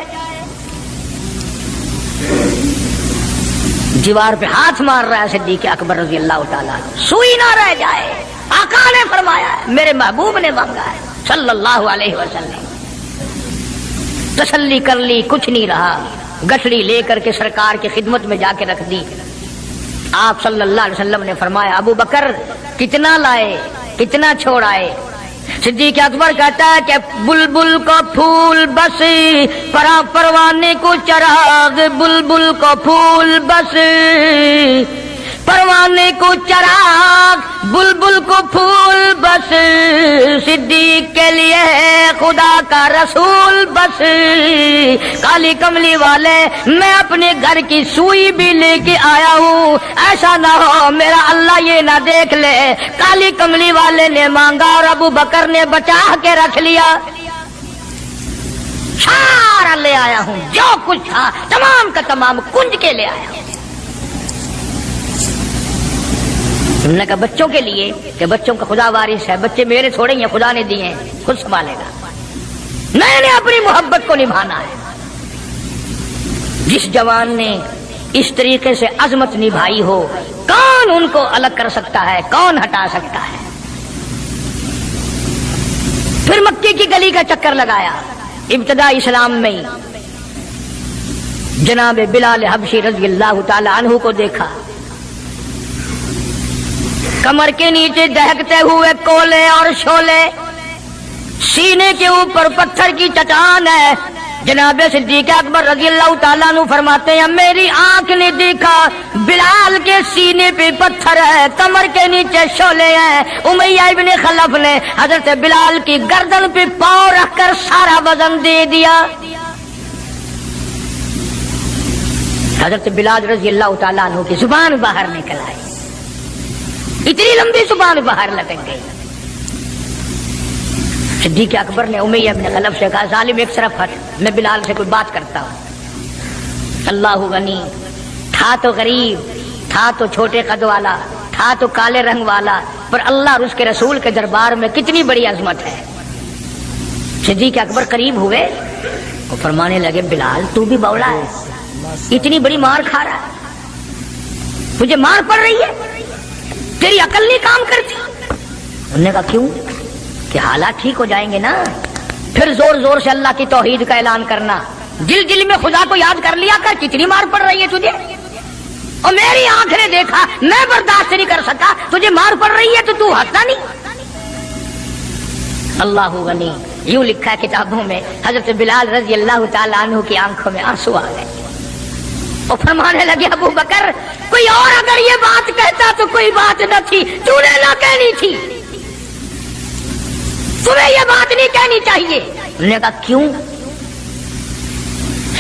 दीवार पे हाथ मार रहा है सिद्दीक अकबर रज़ी अल्लाह ताला, सुई ना रह जाए। आका ने फरमाया है, मेरे महबूब ने मांगा है सल्लल्लाहु अलैहि वसल्लम। तसल्ली कर ली, कुछ नहीं रहा। गठड़ी लेकर के सरकार की खिदमत में जाके रख दी। आप सल्लल्लाहु अलैहि वसल्लम ने फरमाया, अबू बकर कितना लाए, कितना छोड़ आए? सिद्दीक अकबर कहता है कि बुलबुल को फूल बस, परवाने को चराग, बुलबुल को फूल बस, परवाने को चराग, बुलबुल को फूल, बस सिद्दीक के लिए खुदा का रसूल बस। काली कमली वाले मैं अपने घर की सुई भी लेके आया हूँ, ऐसा ना हो मेरा अल्लाह ये ना देख ले। काली कमली वाले ने मांगा और अबू बकर ने बचा के रख लिया। सारा ले आया हूँ, जो कुछ था तमाम का तमाम कुंज के ले आया हूँ। उन्होंने कहा बच्चों के लिए कि बच्चों का खुदा वारिस है, बच्चे मेरे थोड़े ही हैं, खुदा ने दिए हैं, खुद संभालेगा। मैंने अपनी मोहब्बत को निभाना है। जिस जवान ने इस तरीके से अजमत निभाई हो, कौन उनको अलग कर सकता है, कौन हटा सकता है। फिर मक्के की गली का चक्कर लगाया। इब्तदा इस्लाम में जनाब बिलाल हबशी रज़ियल्लाहु ताला अन्हु को देखा। कमर के नीचे दहकते हुए कोले और शोले, सीने के ऊपर पत्थर की चट्टान है। जनाब सिद्दीक अकबर रज़ियल्लाहु ताला अन्हु फरमाते हैं मेरी आंख ने देखा बिलाल के सीने पे पत्थर है, कमर के नीचे शोले हैं। उमैया इब्ने खलफ ने हजरत बिलाल की गर्दन पे पांव रखकर सारा वजन दे दिया। हजरत बिलाल रज़ियल्लाहु ताला अन्हु की जुबान बाहर निकल आई, इतनी लंबी जुबान बाहर लटक गई। सिद्दीक अकबर ने उमैया इब्ने खलफ से कहा जालिम एक तरफ हट, मैं बिलाल से कोई बात करता हूं। अल्लाहु गनी, था तो गरीब, था तो छोटे कद वाला, था तो काले रंग वाला, पर अल्लाह और उसके रसूल के दरबार में कितनी बड़ी अजमत है। सिद्दीक अकबर करीब हुए और फरमाने लगे बिलाल तू भी बौला है, इतनी बड़ी मार खा रहा है, तुझे मार पड़ रही है, तेरी अकल नहीं काम करती। उन्होंने कहा क्यों? कि हालात ठीक हो जाएंगे ना। फिर जोर जोर से अल्लाह की तौहीद का ऐलान करना, दिल दिल में खुदा को याद कर लिया कर, कितनी मार पड़ रही है तुझे, और मेरी आंख ने देखा, मैं बर्दाश्त नहीं कर सका, तुझे मार पड़ रही है तो तू हंसता नहीं। अल्लाहु गनी, यूं लिखा है किताबों में, हजरत बिलाल रज़ियल्लाहु ताला अन्हु की आंखों में आंसू आ गए और फरमाने लगे अबू बकर कोई और अगर ये बात कहता तो कोई बात न थी, तूने ना कहनी थी, तुम्हें ये बात नहीं कहनी चाहिए। उन्होंने कहा क्यों?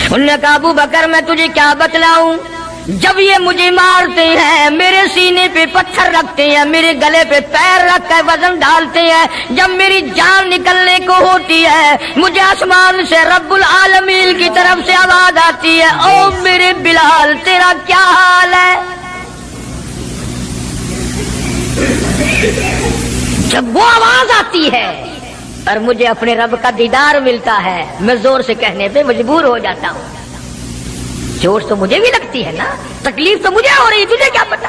उन्होंने कहा अबू बकर मैं तुझे क्या बतलाऊं, जब ये मुझे मारते हैं, मेरे सीने पे पत्थर रखते हैं, मेरे गले पे पैर रख कर वजन डालते हैं, जब मेरी जान निकलने को होती है मुझे आसमान से रब्बुल आलमीन की तरफ से आवाज आती है ओ मेरे बिलाल तेरा क्या हाल है। जब वो आवाज आती है और मुझे अपने रब का दीदार मिलता है, मैं जोर से कहने पे मजबूर हो जाता हूँ। चोट तो मुझे भी लगती है ना, तकलीफ तो मुझे हो रही है, तुझे क्या पता।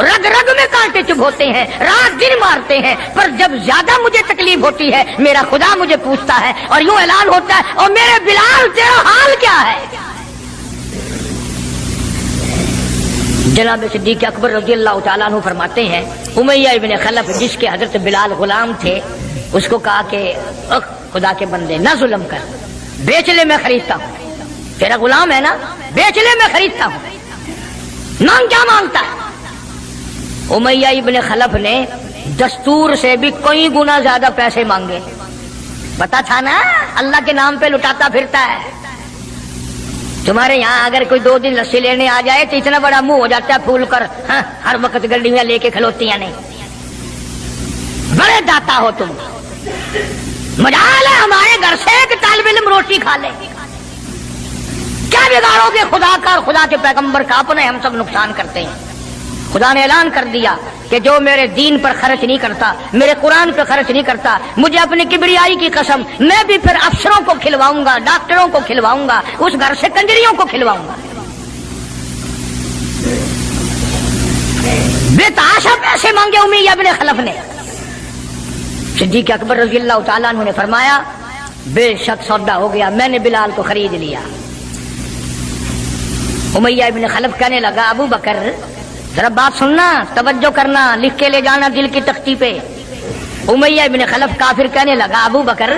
रग रग में कांटे चुभोते हैं, रात दिन मारते हैं, पर जब ज्यादा मुझे तकलीफ होती है मेरा खुदा मुझे पूछता है और यूं ऐलान होता है और मेरे बिलाल तेरा हाल क्या है। जनाब सिद्दीक अकबर रज़ियल्लाहु ताला अन्हु फरमाते हैं उमैया इब्ने खलफ जिसके हजरत बिलाल गुलाम थे उसको कहा कि खुदा के बंदे ना जुल्म कर, बेच ले मैं खरीदता हूँ, तेरा गुलाम है ना, बेच ले मैं खरीदता हूँ, मांग क्या मांगता है। उमैया इब्ने खलफ ने दस्तूर से भी कई गुना ज्यादा पैसे मांगे, पता था ना अल्लाह के नाम पे लुटाता फिरता है। तुम्हारे यहाँ अगर कोई 2 दिन लस्सी लेने आ जाए तो इतना बड़ा मुंह हो जाता है फूल कर, हाँ, हर वक्त गड्डियां लेके खलोतियां नहीं, बड़े दाता हो तुम। मजाल है हमारे घर से एक तालिब इल्म रोटी खा ले, क्या बिगाड़ोगे खुदा का और खुदा के पैगंबर का, अपने हम सब नुकसान करते हैं। खुदा ने ऐलान कर दिया कि जो मेरे दीन पर खर्च नहीं करता, मेरे कुरान पर खर्च नहीं करता, मुझे अपनी किबरियाई की कसम मैं भी फिर अफसरों को खिलवाऊंगा, डॉक्टरों को खिलवाऊंगा, उस घर से कंजरियों को खिलवाऊंगा। बेतहाशा पैसे मांगे उमैया इब्ने खलफ ने। सिद्दीक अकबर रज़ियल्लाहु ताला अन्हु ने फरमाया बेशक सौदा हो गया, मैंने बिलाल को खरीद लिया। उमैया इब्ने खलफ कहने लगा अबू बकर जरा बात सुनना, तवज्जो करना, लिख के ले जाना दिल की तख्ती पे। उमैया इब्ने खलफ काफिर कहने लगा अबू बकर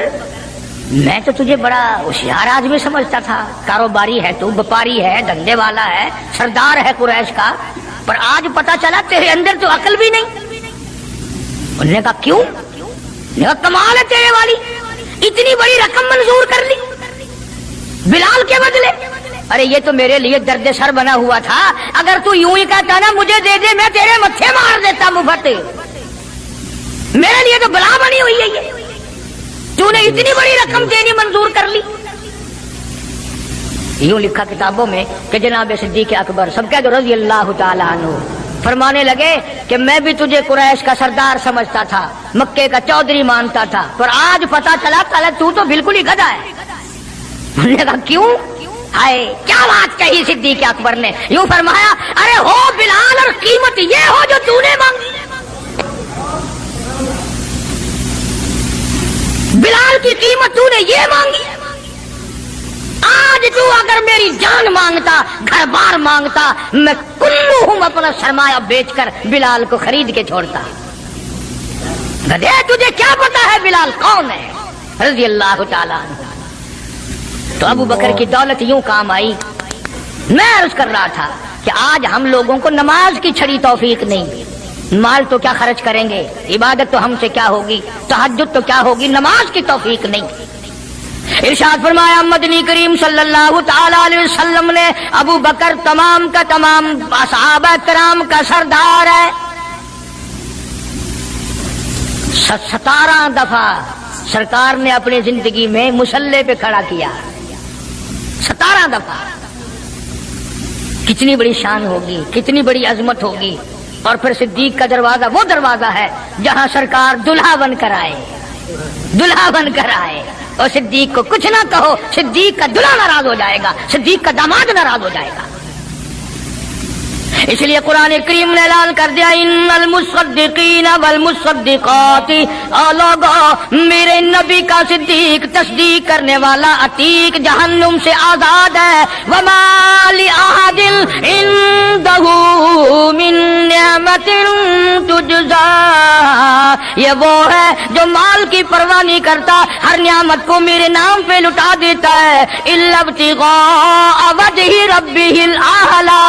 मैं तो तुझे बड़ा होशियार आदमी समझता था, कारोबारी है तू, व्यापारी है, धंधे वाला है, सरदार है कुरैश का, पर आज पता चला तेरे अंदर तो अकल भी नहीं। उन्होंने कहा क्यों? उन्होंने कहा कमाल है तेरे वाली, इतनी बड़ी रकम मंजूर कर ली बिलाल के बदले। अरे ये तो मेरे लिए दर्द सर बना हुआ था, अगर तू यूं ही कहता ना मुझे दे दे, मैं तेरे मत्थे मार देता मुफ्त। मेरे लिए तो बला बनी हुई है ये, तूने इतनी बड़ी रकम देनी मंजूर कर ली। यूं लिखा किताबों में कि जनाब सिद्दीक अकबर सब कह दो रज़ी अल्लाह तआला अन्हु फरमाने लगे कि मैं भी तुझे कुरैश का सरदार समझता था, मक्के का चौधरी मानता था, पर आज पता चला कल तू तो बिल्कुल ही गधा है। उन्होंने कहा क्यों? हाय क्या बात कही सिद्दीक अकबर ने। यूं फरमाया अरे हो बिलाल और कीमत ये हो जो तूने मांगी। बिलाल की कीमत तूने ये मांगी। आज तू अगर मेरी जान मांगता, घर बार मांगता, मैं कुल्लू हूं अपना सरमाया बेचकर बिलाल को खरीद के छोड़ता। गधे तुझे क्या पता है बिलाल कौन है? रज़ी अल्लाह तआला अन्हु। तो अबू बकर की दौलत यूं काम आई। मैं अर्ज कर रहा था कि आज हम लोगों को नमाज की छड़ी तौफीक नहीं, माल तो क्या खर्च करेंगे, इबादत तो हमसे क्या होगी, तहज्जुद तो क्या होगी, नमाज की तौफीक नहीं। इरशाद फरमाया मदनी करीम सल्लल्लाहु ताला अलैहि वसल्लम ने अबू बकर तमाम का तमाम सहाबा किराम का सरदार है। 17 दफा सरकार ने अपनी जिंदगी में मुसल्ले पे खड़ा किया, 17 दफा। कितनी बड़ी शान होगी, कितनी बड़ी अजमत होगी। और फिर सिद्दीक का दरवाजा वो दरवाजा है जहां सरकार दुल्हा बन कर आए, दुल्हा बन कर आए। और सिद्दीक को कुछ ना कहो, सिद्दीक का दूल्हा नाराज हो जाएगा, सिद्दीक का दामाद नाराज हो जाएगा। इसलिए कुरान करीम ने ऐलान कर दिया इन्नल मुसद्दिकीन वल मुसद्दिकाती, लोगों मेरे नबी का सिद्दीक तस्दीक करने वाला अतीक जहन्नुम से आजाद है। वमा लि अहदिन इंदहु मिन निअमतिन तुजज़ा, ये वो है जो माल की परवाह नहीं करता, हर नियामत को मेरे नाम पे लुटा देता है। इल्ला इब्तिगा वजहि रब्बिहिल आला,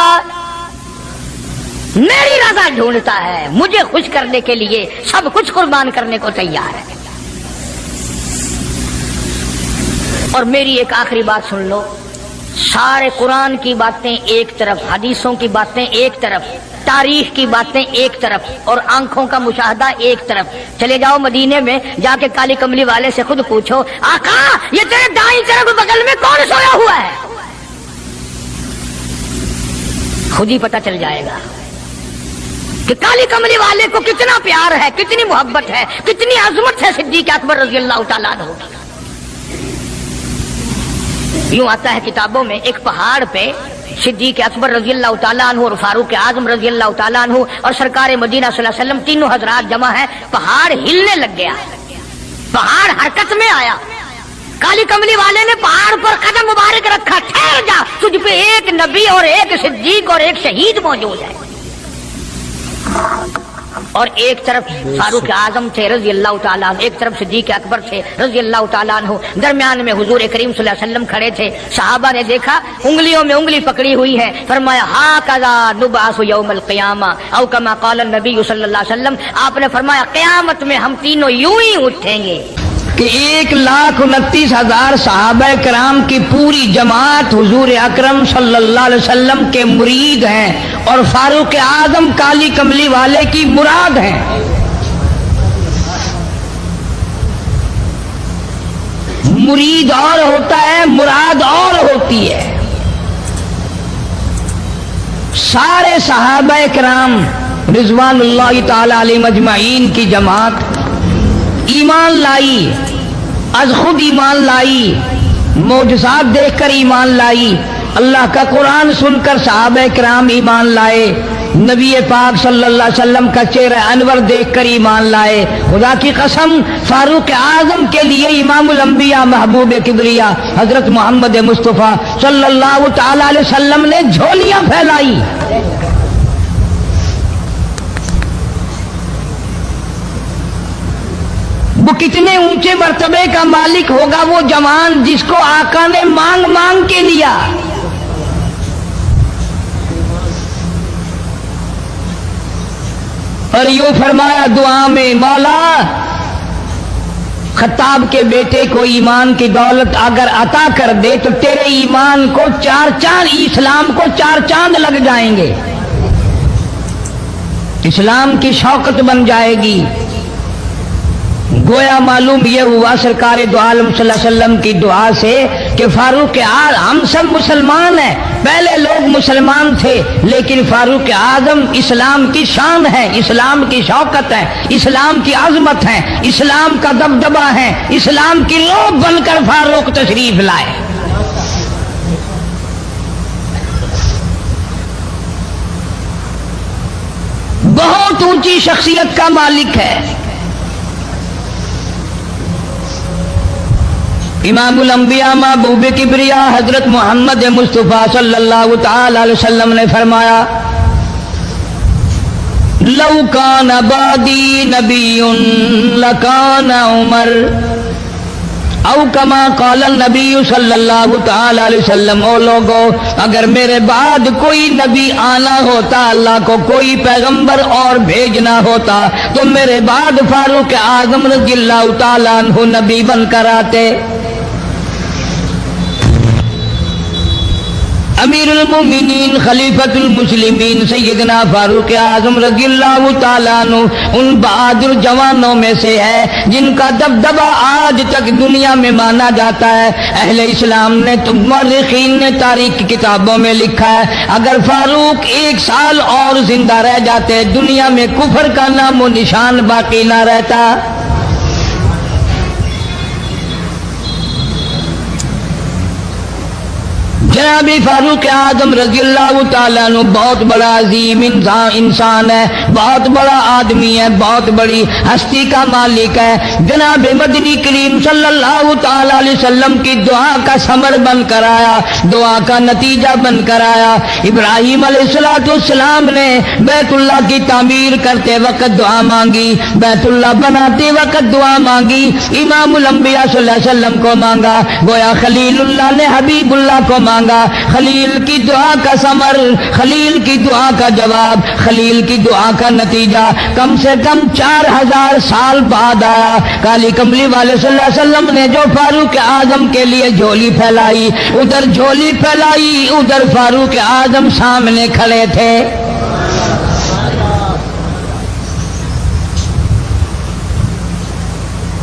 मेरी रजा ढूंढता है, मुझे खुश करने के लिए सब कुछ कुर्बान करने को तैयार है। और मेरी एक आखिरी बात सुन लो, सारे कुरान की बातें एक तरफ, हदीसों की बातें एक तरफ, तारीख की बातें एक तरफ और आंखों का मुशाहदा एक तरफ। चले जाओ मदीने में, जाके काली कमली वाले से खुद पूछो आका ये तेरे दाईं तरफ बगल में कौन सोया हुआ है, खुद ही पता चल जाएगा कि काली कमली वाले को कितना प्यार है, कितनी मोहब्बत है, कितनी अजमत है सिद्दीक अकबर रज़ी अल्लाह तआला अन्हु की। यूं आता है किताबों में एक पहाड़ पे सिद्दीक अकबर रज़ी अल्लाह तआला अन्हु और फारूक आजम रज़ी अल्लाह तआला अन्हु और सरकार मदीना सल्लल्लाहु अलैहि वसल्लम तीनों हजरात जमा है। पहाड़ हिलने लग गया, पहाड़ हरकत में आया। काली कमली वाले ने पहाड़ पर कदम मुबारक रखा, ठहर जा, तुझ पे एक नबी और एक सिद्दीक और एक शहीद मौजूद है। और एक तरफ फारूक आजम थे रज़ी अल्लाह तआला, एक तरफ सिद्दीक अकबर थे रज़ी अल्लाह तआला अन्हु, दरमियान में हुजूर करीम सल्लल्लाहु अलैहि वसल्लम खड़े थे। सहाबा ने देखा उंगलियों में उंगली पकड़ी हुई है, फरमाया हाकज़ा नुबासु यौमल क़ियामा औ कमा क़ाल नबी सल्लल्लाहु अलैहि वसल्लम, आपने फरमाया क़यामत में हम तीनों यूं ही उठेंगे कि 1,29,000 सहाबा कराम की पूरी जमात हुजूर अकरम सल्लल्लाहु अलैहि वसल्लम के मुरीद हैं और फारूक आजम काली कमली वाले की मुराद हैं। मुरीद और होता है, मुराद और होती है। सारे सहाबा कराम रिज़वानुल्लाहि ताला अलैहिम अजमाइन की जमात ईमान लाई, आज खुद ईमान लाई, मौजज़ात देखकर ईमान लाई, अल्लाह का कुरान सुनकर सहाबा किराम ईमान लाए, नबी पाक सल्लल्लाहु अलैहि वसल्लम का चेहरा अनवर देखकर ईमान लाए। खुदा की कसम फारूक आजम के लिए इमामुल अंबिया महबूब किबरिया हजरत मोहम्मद मुस्तफ़ा सल्लल्लाहु ताला अलैहि वसल्लम ने झोलियां फैलाई। वो कितने ऊंचे मर्तबे का मालिक होगा वो जवान जिसको आका ने मांग मांग के लिया। اور یوں فرمایا دعا میں، مولا خطاب کے بیٹے کو ایمان کی دولت اگر عطا کر دے تو تیرے ایمان کو 4 چاند، اسلام کو 4 چاند لگ جائیں گے، اسلام کی شوکت بن جائے گی۔ گویا معلوم یہ ہوا سرکار دو عالم صلی اللہ علیہ وسلم کی دعا سے کہ فاروق اعظم، ہم سب مسلمان ہیں، پہلے لوگ مسلمان تھے لیکن فاروق اعظم اسلام کی شان ہے، اسلام کی شوکت ہے، اسلام کی عظمت ہے، اسلام کا دبدبہ ہے، اسلام کی لوگ بن کر فاروق تشریف لائے۔ بہت اونچی شخصیت کا مالک ہے، امام الانبیاء محبوب کبریا حضرت محمد مصطفیٰ صلی اللہ تعالی علیہ وسلم نے فرمایا، لو کان بعدی نبی لکان عمر، او کما قال النبی صلی اللہ تعالی علیہ وسلم، او لوگو اگر میرے بعد کوئی نبی آنا ہوتا، اللہ کو کوئی پیغمبر اور بھیجنا ہوتا تو میرے بعد فاروق اعظم رضی اللہ تعالیٰ عنہ نبی بن کر آتے۔ امیر المومنین خلیفۃ المسلمین سیدنا فاروق اعظم رضی اللہ تعالیٰ عنہ ان بہادر جوانوں میں سے ہے جن کا دبدبہ آج تک دنیا میں مانا جاتا ہے۔ اہل اسلام نے، مورخین نے تاریخ کی کتابوں میں لکھا ہے، اگر فاروق 1 سال اور زندہ رہ جاتے دنیا میں کفر کا نام و نشان باقی نہ رہتا۔ جناب فاروق اعظم رضی اللہ تعالیٰ عنہ بہت بڑا عظیم انسان ہے، بہت بڑا آدمی ہے، بہت بڑی ہستی کا مالک ہے۔ جناب مدنی کریم صلی اللہ تعالیٰ علیہ وسلم کی دعا کا ثمر بن کر آیا، دعا کا نتیجہ بن کر آیا۔ ابراہیم علیہ السلام نے بیت اللہ کی تعمیر کرتے وقت دعا مانگی، بیت اللہ بناتے وقت دعا مانگی، امام الانبیاء صلی اللہ علیہ وسلم کو مانگا، گویا خلیل اللہ نے حبیب اللہ کو مانگا۔ خلیل کی دعا کا ثمر، خلیل کی دعا کا جواب، خلیل کی دعا کا نتیجہ کم سے کم 4000 سال بعد آیا۔ کالی کملی والے صلی اللہ علیہ وسلم نے جو فاروق اعظم کے لیے جھولی پھیلائی، ادھر جھولی پھیلائی، ادھر فاروق اعظم سامنے کھڑے تھے۔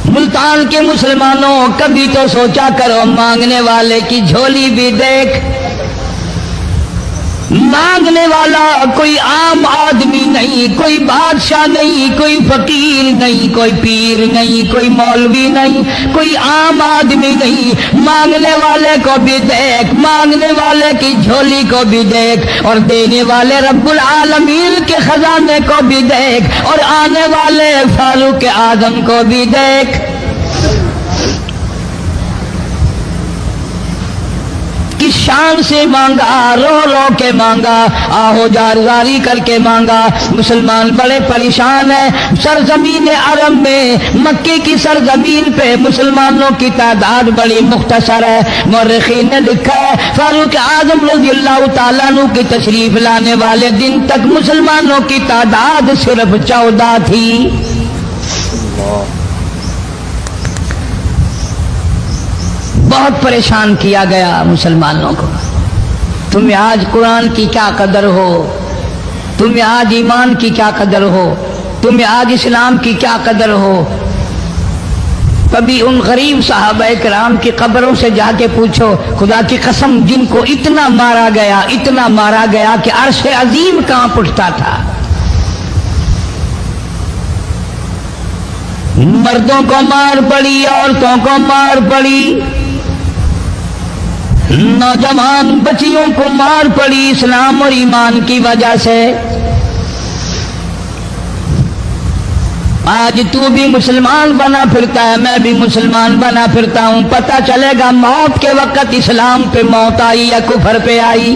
ملتان کے مسلمانوں کبھی تو سوچا کرو، مانگنے والے کی جھولی بھی دیکھ۔ مانگنے والا کوئی عام آدمی نہیں، کوئی بادشاہ نہیں، کوئی فقیر نہیں، کوئی پیر نہیں، کوئی مولوی نہیں، کوئی عام آدمی نہیں۔ مانگنے والے کو بھی دیکھ، مانگنے والے کی جھولی کو بھی دیکھ، اور دینے والے رب العالمین کے خزانے کو بھی دیکھ، اور آنے والے فاروق اعظم کو بھی دیکھ۔ کس شان سے مانگا، رو رو کے مانگا، آہو جاری کر کے مانگا۔ مسلمان بڑے پریشان ہیں۔ سرزمین عرب میں، مکے کی سرزمین پہ مسلمانوں کی تعداد بڑی مختصر ہے۔ مورخین نے لکھا ہے فاروق اعظم رضی اللہ تعالیٰ عنہ کی تشریف لانے والے دن تک مسلمانوں کی تعداد صرف 14 تھی۔ بہت پریشان کیا گیا مسلمانوں کو۔ تمہیں آج قرآن کی کیا قدر ہو، تمہیں آج ایمان کی کیا قدر ہو، تمہیں آج اسلام کی کیا قدر ہو۔ کبھی ان غریب صحابہ کرام کی قبروں سے جا کے پوچھو، خدا کی قسم جن کو اتنا مارا گیا، اتنا مارا گیا کہ عرش عظیم کانپ اٹھتا تھا۔ مردوں کو مار پڑی، عورتوں کو مار پڑی، نوجوان بچیوں کو مار پڑی اسلام اور ایمان کی وجہ سے۔ آج تو بھی مسلمان بنا پھرتا ہے، میں بھی مسلمان بنا پھرتا ہوں، پتہ چلے گا موت کے وقت اسلام پہ موت آئی یا کفر پہ آئی۔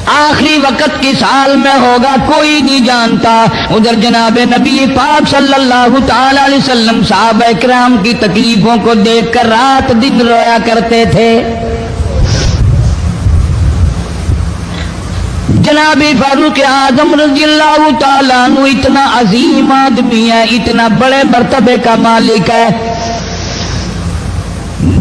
آخری وقت کس حال میں ہوگا کوئی نہیں جانتا۔ ادھر جناب نبی پاک صلی اللہ تعالی علیہ وسلم صحابہ کرام کی تکلیفوں کو دیکھ کر رات دن رویا کرتے تھے۔ جناب فاروق اعظم رضی اللہ تعالیٰ عنہ اتنا عظیم آدمی ہے، اتنا بڑے مرتبے کا مالک ہے،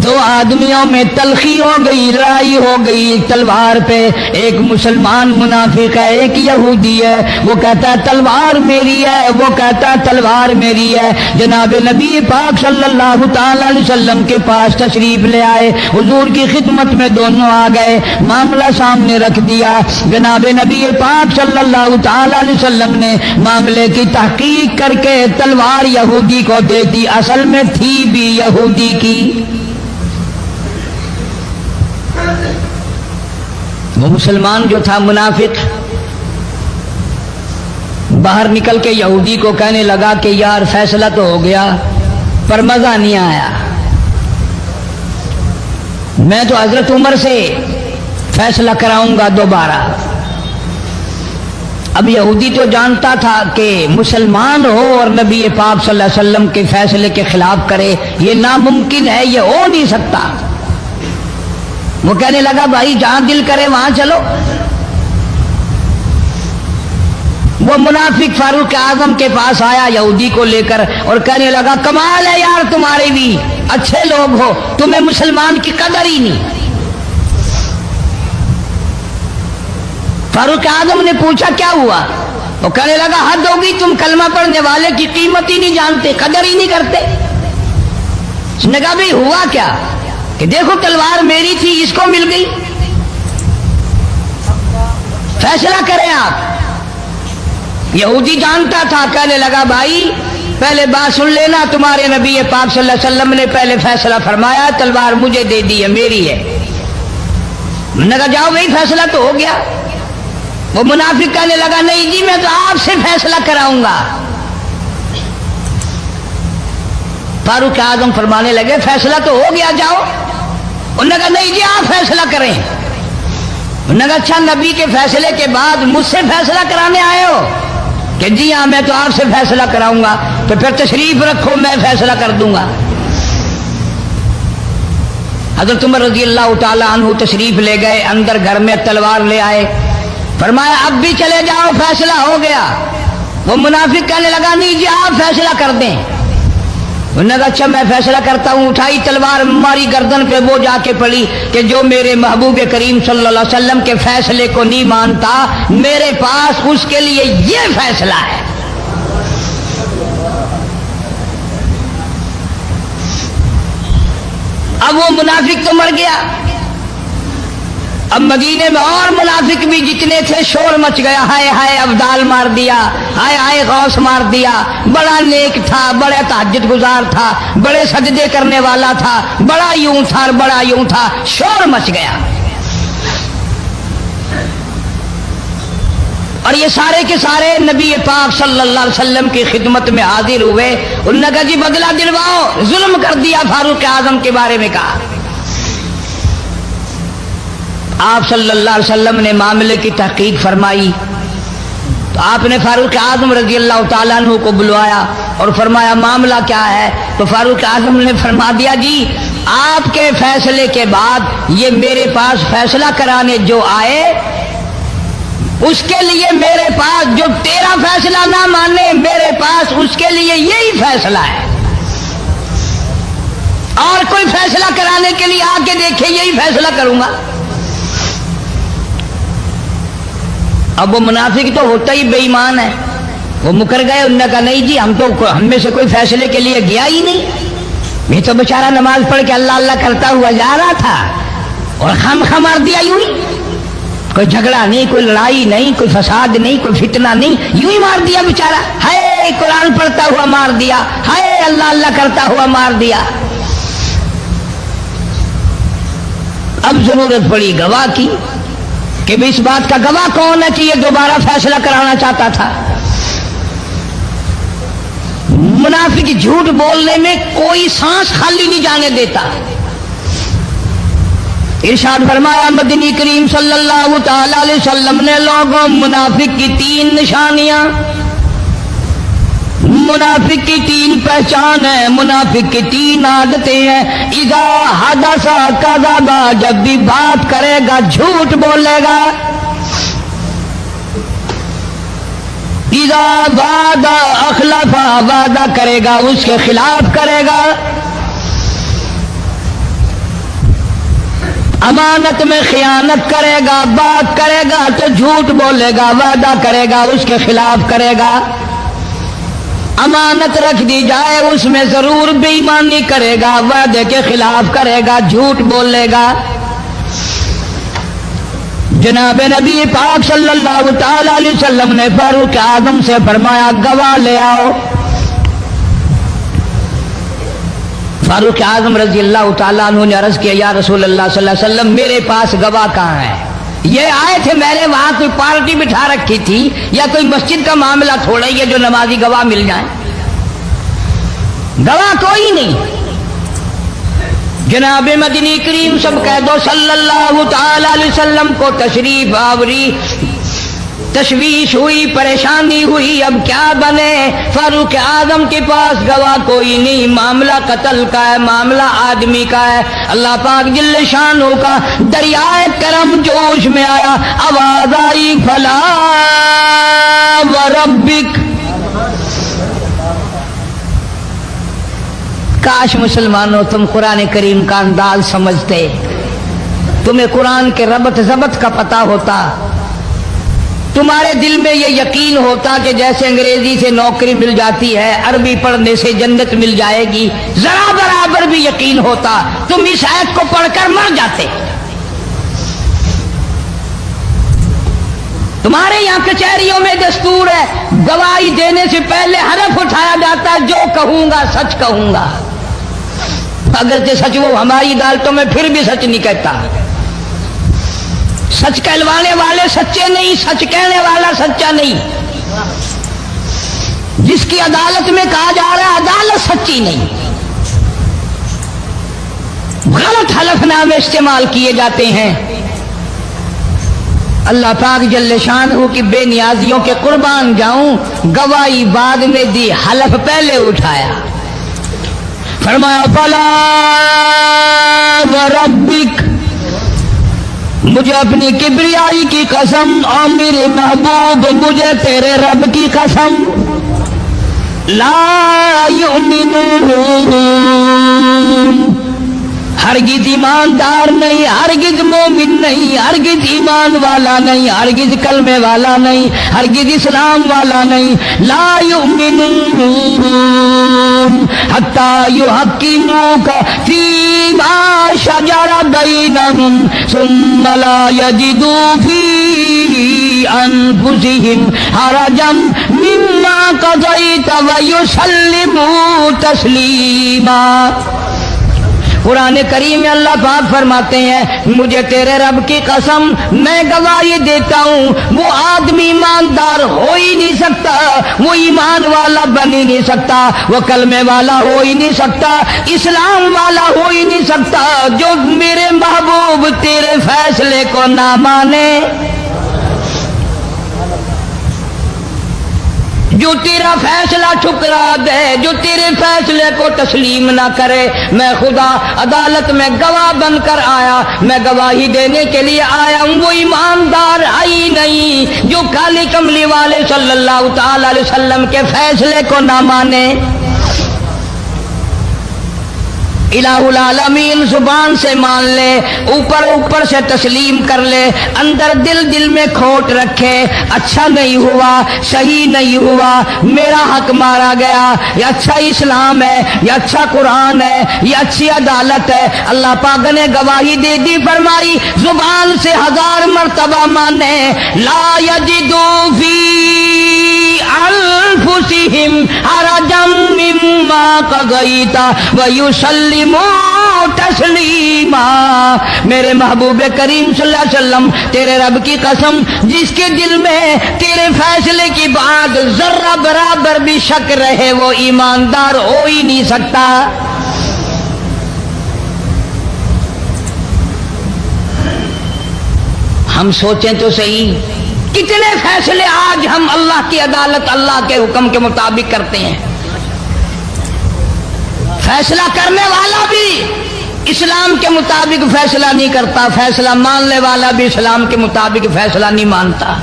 دو آدمیوں میں تلخی ہو گئی، لڑائی ہو گئی تلوار پہ، ایک مسلمان منافق ہے، ایک یہودی ہے، وہ کہتا ہے تلوار میری ہے، وہ کہتا ہے تلوار میری ہے۔ جناب نبی پاک صلی اللہ تعالی علیہ وسلم کے پاس تشریف لے آئے، حضور کی خدمت میں دونوں آ گئے، معاملہ سامنے رکھ دیا۔ جناب نبی پاک صلی اللہ تعالی علیہ وسلم نے معاملے کی تحقیق کر کے تلوار یہودی کو دے دی، اصل میں تھی بھی یہودی کی۔ وہ مسلمان جو تھا منافق باہر نکل کے یہودی کو کہنے لگا کہ یار فیصلہ تو ہو گیا پر مزہ نہیں آیا، میں تو حضرت عمر سے فیصلہ کراؤں گا دوبارہ۔ اب یہودی تو جانتا تھا کہ مسلمان ہو اور نبی پاک صلی اللہ علیہ وسلم کے فیصلے کے خلاف کرے، یہ ناممکن ہے، یہ ہو نہیں سکتا۔ وہ کہنے لگا بھائی جہاں دل کرے وہاں چلو۔ وہ منافق فاروق اعظم کے پاس آیا یہودی کو لے کر اور کہنے لگا کمال ہے یار تمہارے بھی، اچھے لوگ ہو، تمہیں مسلمان کی قدر ہی نہیں۔ فاروق اعظم نے پوچھا کیا ہوا؟ وہ کہنے لگا حد ہوگی، تم کلمہ پڑھنے والے کی قیمت ہی نہیں جانتے، قدر ہی نہیں کرتے۔ اس نے کہا بھائی ہوا کیا؟ کہ دیکھو تلوار میری تھی، اس کو مل گئی، فیصلہ کریں آپ۔ یہودی جانتا تھا، کہنے لگا بھائی پہلے بات سن لینا، تمہارے نبی پاک صلی اللہ علیہ وسلم نے پہلے فیصلہ فرمایا، تلوار مجھے دے دی ہے، میری ہے۔ میں نے کہا جاؤ بھائی فیصلہ تو ہو گیا۔ وہ منافق کہنے لگا نہیں جی میں تو آپ سے فیصلہ کراؤں گا۔ فاروق اعظم فرمانے لگے فیصلہ تو ہو گیا جاؤ۔ انہوں نے کہا نہیں جی آپ فیصلہ کریں۔ انہوں نے کہا اچھا نبی کے فیصلے کے بعد مجھ سے فیصلہ کرانے آئے ہو؟ کہ جی ہاں میں تو آپ سے فیصلہ کراؤں گا، تو پھر تشریف رکھو میں فیصلہ کر دوں گا۔ حضرت عمر رضی اللہ تعالی عنہ تشریف لے گئے، اندر گھر میں تلوار لے آئے، فرمایا اب بھی چلے جاؤ فیصلہ ہو گیا۔ وہ منافق کہنے لگا نہیں جی آپ فیصلہ کر دیں۔ انہوں نے کہا اچھا میں فیصلہ کرتا ہوں۔ اٹھائی تلوار، ماری گردن پہ، وہ جا کے پڑی کہ جو میرے محبوب کریم صلی اللہ علیہ وسلم کے فیصلے کو نہیں مانتا، میرے پاس اس کے لیے یہ فیصلہ ہے۔ اب وہ منافق تو مر گیا، اب مدینے میں اور منافق بھی جتنے تھے شور مچ گیا، ہائے ہائے ابدال مار دیا، ہائے ہائے غوث مار دیا، بڑا نیک تھا، بڑا تہجد گزار تھا، بڑے سجدے کرنے والا تھا، بڑا یوں تھا اور بڑا یوں تھا، شور مچ گیا۔ اور یہ سارے کے سارے نبی پاک صلی اللہ علیہ وسلم کی خدمت میں حاضر ہوئے۔ انہوں نے کہا جی بدلہ دلواؤ، ظلم کر دیا فاروق اعظم کے بارے میں کہا۔ آپ صلی اللہ علیہ وسلم نے معاملے کی تحقیق فرمائی تو آپ نے فاروق اعظم رضی اللہ تعالیٰ عنہ کو بلوایا اور فرمایا معاملہ کیا ہے؟ تو فاروق اعظم نے فرما دیا جی آپ کے فیصلے کے بعد یہ میرے پاس فیصلہ کرانے جو آئے، اس کے لیے میرے پاس جو تیرا فیصلہ نہ مانے، میرے پاس اس کے لیے یہی فیصلہ ہے، اور کوئی فیصلہ کرانے کے لیے آ کے دیکھے یہی فیصلہ کروں گا۔ اب وہ منافق تو ہوتا ہی بے ایمان ہے، وہ مکر گئے۔ انہوں نے کہا نہیں جی ہم میں سے کوئی فیصلے کے لیے گیا ہی نہیں، یہ تو بیچارہ نماز پڑھ کے اللہ اللہ کرتا ہوا جا رہا تھا اور خام خواہ مار دیا یوں ہی، کوئی جھگڑا نہیں، کوئی لڑائی نہیں، کوئی فساد نہیں، کوئی فتنہ نہیں، یوں ہی مار دیا بیچارہ، ہائے قرآن پڑھتا ہوا مار دیا، ہائے اللہ اللہ کرتا ہوا مار دیا۔ اب ضرورت پڑی گواہ کی کہ اس بات کا گواہ کون ہے کہ یہ دوبارہ فیصلہ کرانا چاہتا تھا۔ منافق جھوٹ بولنے میں کوئی سانس خالی نہیں جانے دیتا۔ ارشاد فرمایا مدنی کریم صلی اللہ تعالی علیہ وسلم نے لوگوں منافق کی 3 نشانیاں، منافق کی 3 پہچان ہے، منافق کی 3 عادتیں ہیں۔ اذا حدث کذب، جب بھی بات کرے گا جھوٹ بولے گا۔ اذا وعدہ اخلفا، وعدہ کرے گا اس کے خلاف کرے گا، امانت میں خیانت کرے گا، بات کرے گا تو جھوٹ بولے گا، وعدہ کرے گا اس کے خلاف کرے گا، امانت رکھ دی جائے اس میں ضرور بے ایمانی کرے گا، وعدے کے خلاف کرے گا، جھوٹ بولے گا۔ جناب نبی پاک صلی اللہ تعالی علیہ وسلم نے فاروق اعظم سے فرمایا گواہ لے آؤ۔ فاروق اعظم رضی اللہ تعالیٰ عنہ نے عرض کیا یا رسول اللہ صلی اللہ علیہ وسلم میرے پاس گواہ کہاں ہے؟ یہ آئے تھے، میں نے وہاں کوئی پارٹی بٹھا رکھی تھی یا کوئی مسجد کا معاملہ تھوڑا ہی ہے جو نمازی گواہ مل جائیں؟ گواہ کوئی نہیں۔ جناب مدنی کریم سب کہہ دو صلی اللہ تعالی علیہ وسلم کو تشریف آوری، تشویش ہوئی، پریشانی ہوئی، اب کیا بنے؟ فاروق اعظم کے پاس گواہ کوئی نہیں، معاملہ قتل کا ہے، معاملہ آدمی کا ہے۔ اللہ پاک جل شانہ کا دریائے کرم جوش میں آیا، آواز آئی فلا وربک۔ کاش مسلمانوں تم قرآن کریم کا انداز سمجھتے، تمہیں قرآن کے ربط ضبط کا پتہ ہوتا، تمہارے دل میں یہ یقین ہوتا کہ جیسے انگریزی سے نوکری مل جاتی ہے، عربی پڑھنے سے جنت مل جائے گی، ذرا برابر بھی یقین ہوتا تم اس آیت کو پڑھ کر مر جاتے۔ تمہارے یہاں کچہریوں میں دستور ہے گواہی دینے سے پہلے حرف اٹھایا جاتا ہے، جو کہوں گا سچ کہوں گا، اگرچہ سچ وہ ہماری عدالتوں میں پھر بھی سچ نہیں کہتا۔ سچ کہلوانے والے سچے نہیں، سچ کہنے والا سچا نہیں۔ جس کی عدالت میں کہا جا رہا ہے عدالت سچی نہیں، غلط حلف نامے استعمال کیے جاتے ہیں۔ اللہ پاک جل شانہ کی بے نیازیوں کے قربان جاؤں، گواہی بعد میں دی، حلف پہلے اٹھایا۔ فرمایا فلا وربک، مجھے اپنی کبریائی کی قسم اور میرے محبوب مجھے تیرے رب کی قسم، لا یؤمنون، ہرگز ایماندار نہیں، ہرگز مومن نہیں، ہرگز ایمان والا نہیں، ہرگز کلمے والا نہیں، ہرگز اسلام والا نہیں، لا یؤمنون حتی یحکموک فیما شجر بینہم ثم لا یجدوا فی انفسہم حرجا مما قضیت ویسلموا تسلیما۔ قرآن کریم میں اللہ پاک فرماتے ہیں مجھے تیرے رب کی قسم میں گواہی دیتا ہوں وہ آدمی ایماندار ہو ہی نہیں سکتا، وہ ایمان والا بن ہی نہیں سکتا، وہ کلمے والا ہو ہی نہیں سکتا، اسلام والا ہو ہی نہیں سکتا جو میرے محبوب تیرے فیصلے کو نہ مانے، جو تیرا فیصلہ ٹھکرا دے، جو تیرے فیصلے کو تسلیم نہ کرے۔ میں خدا عدالت میں گواہ بن کر آیا، میں گواہی دینے کے لیے آیا ہوں، وہ ایماندار آئی نہیں جو کالی کملی والے صلی اللہ تعالی علیہ وسلم کے فیصلے کو نہ مانے۔ الہ العالمین زبان سے مان لے، اوپر اوپر سے تسلیم کر لے، اندر دل میں کھوٹ رکھے، اچھا نہیں ہوا، صحیح نہیں ہوا، میرا حق مارا گیا، یہ اچھا اسلام ہے، یہ اچھا قرآن ہے، یہ اچھی عدالت ہے۔ اللہ پاک نے گواہی دے دی، فرمائی زبان سے 1000 مرتبہ مانے، لا یجدو فی انفسہم حرجا مما قضیت ویسلموا تسلیما۔ میرے محبوب کریم صلی اللہ علیہ وسلم تیرے رب کی قسم جس کے دل میں تیرے فیصلے کی بات ذرہ برابر بھی شک رہے وہ ایماندار ہو ہی نہیں سکتا۔ ہم سوچیں تو صحیح کتنے فیصلے آج ہم اللہ کی عدالت اللہ کے حکم کے مطابق کرتے ہیں۔ فیصلہ کرنے والا بھی اسلام کے مطابق فیصلہ نہیں کرتا، فیصلہ ماننے والا بھی اسلام کے مطابق فیصلہ نہیں مانتا۔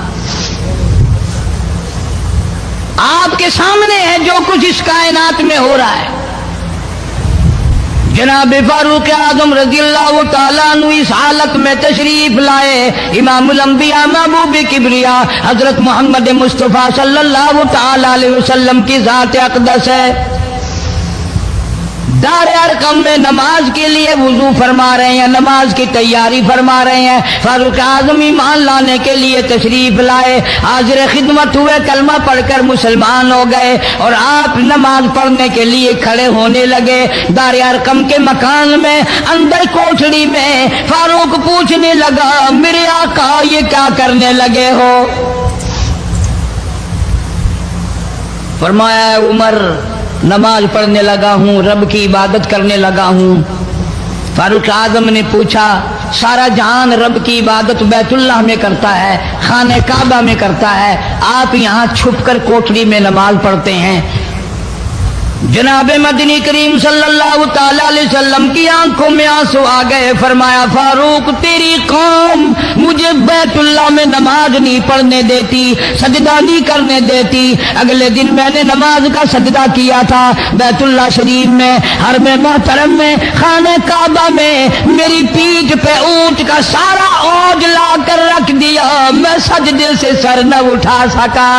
آپ کے سامنے ہے جو کچھ اس کائنات میں ہو رہا ہے۔ جناب فاروق اعظم رضی اللہ تعالیٰ عنہ اس حالت میں تشریف لائے۔ امام الانبیاء محبوب کبریا حضرت محمد مصطفیٰ صلی اللہ تعالیٰ علیہ وسلم کی ذات اقدس ہے، دار ارقم میں نماز کے لیے وضو فرما رہے ہیں، نماز کی تیاری فرما رہے ہیں۔ فاروق اعظم ایمان لانے کے لیے تشریف لائے، حاضر خدمت ہوئے، کلمہ پڑھ کر مسلمان ہو گئے، اور آپ نماز پڑھنے کے لیے کھڑے ہونے لگے۔ دار ارقم کے مکان میں اندر کوٹھڑی میں فاروق پوچھنے لگا، میرے آقا یہ کیا کرنے لگے ہو؟ فرمایا عمر نماز پڑھنے لگا ہوں، رب کی عبادت کرنے لگا ہوں۔ فاروق اعظم نے پوچھا، سارا جہان رب کی عبادت بیت اللہ میں کرتا ہے، خانہ کعبہ میں کرتا ہے، آپ یہاں چھپ کر کوٹھڑی میں نماز پڑھتے ہیں؟ جناب مدنی کریم صلی اللہ تعالی علیہ وسلم کی آنکھوں میں آنسو آ گئے۔ فرمایا فاروق تیری قوم مجھے بیت اللہ میں نماز نہیں پڑھنے دیتی، سجدہ نہیں کرنے دیتی۔ اگلے دن میں نے نماز کا سجدہ کیا تھا بیت اللہ شریف میں، حرم محترم میں، خانہ کعبہ میں، میری پیٹھ پہ اونٹ کا سارا اوج لا کر رکھ دیا، میں سجدے سے سر نہ اٹھا سکا۔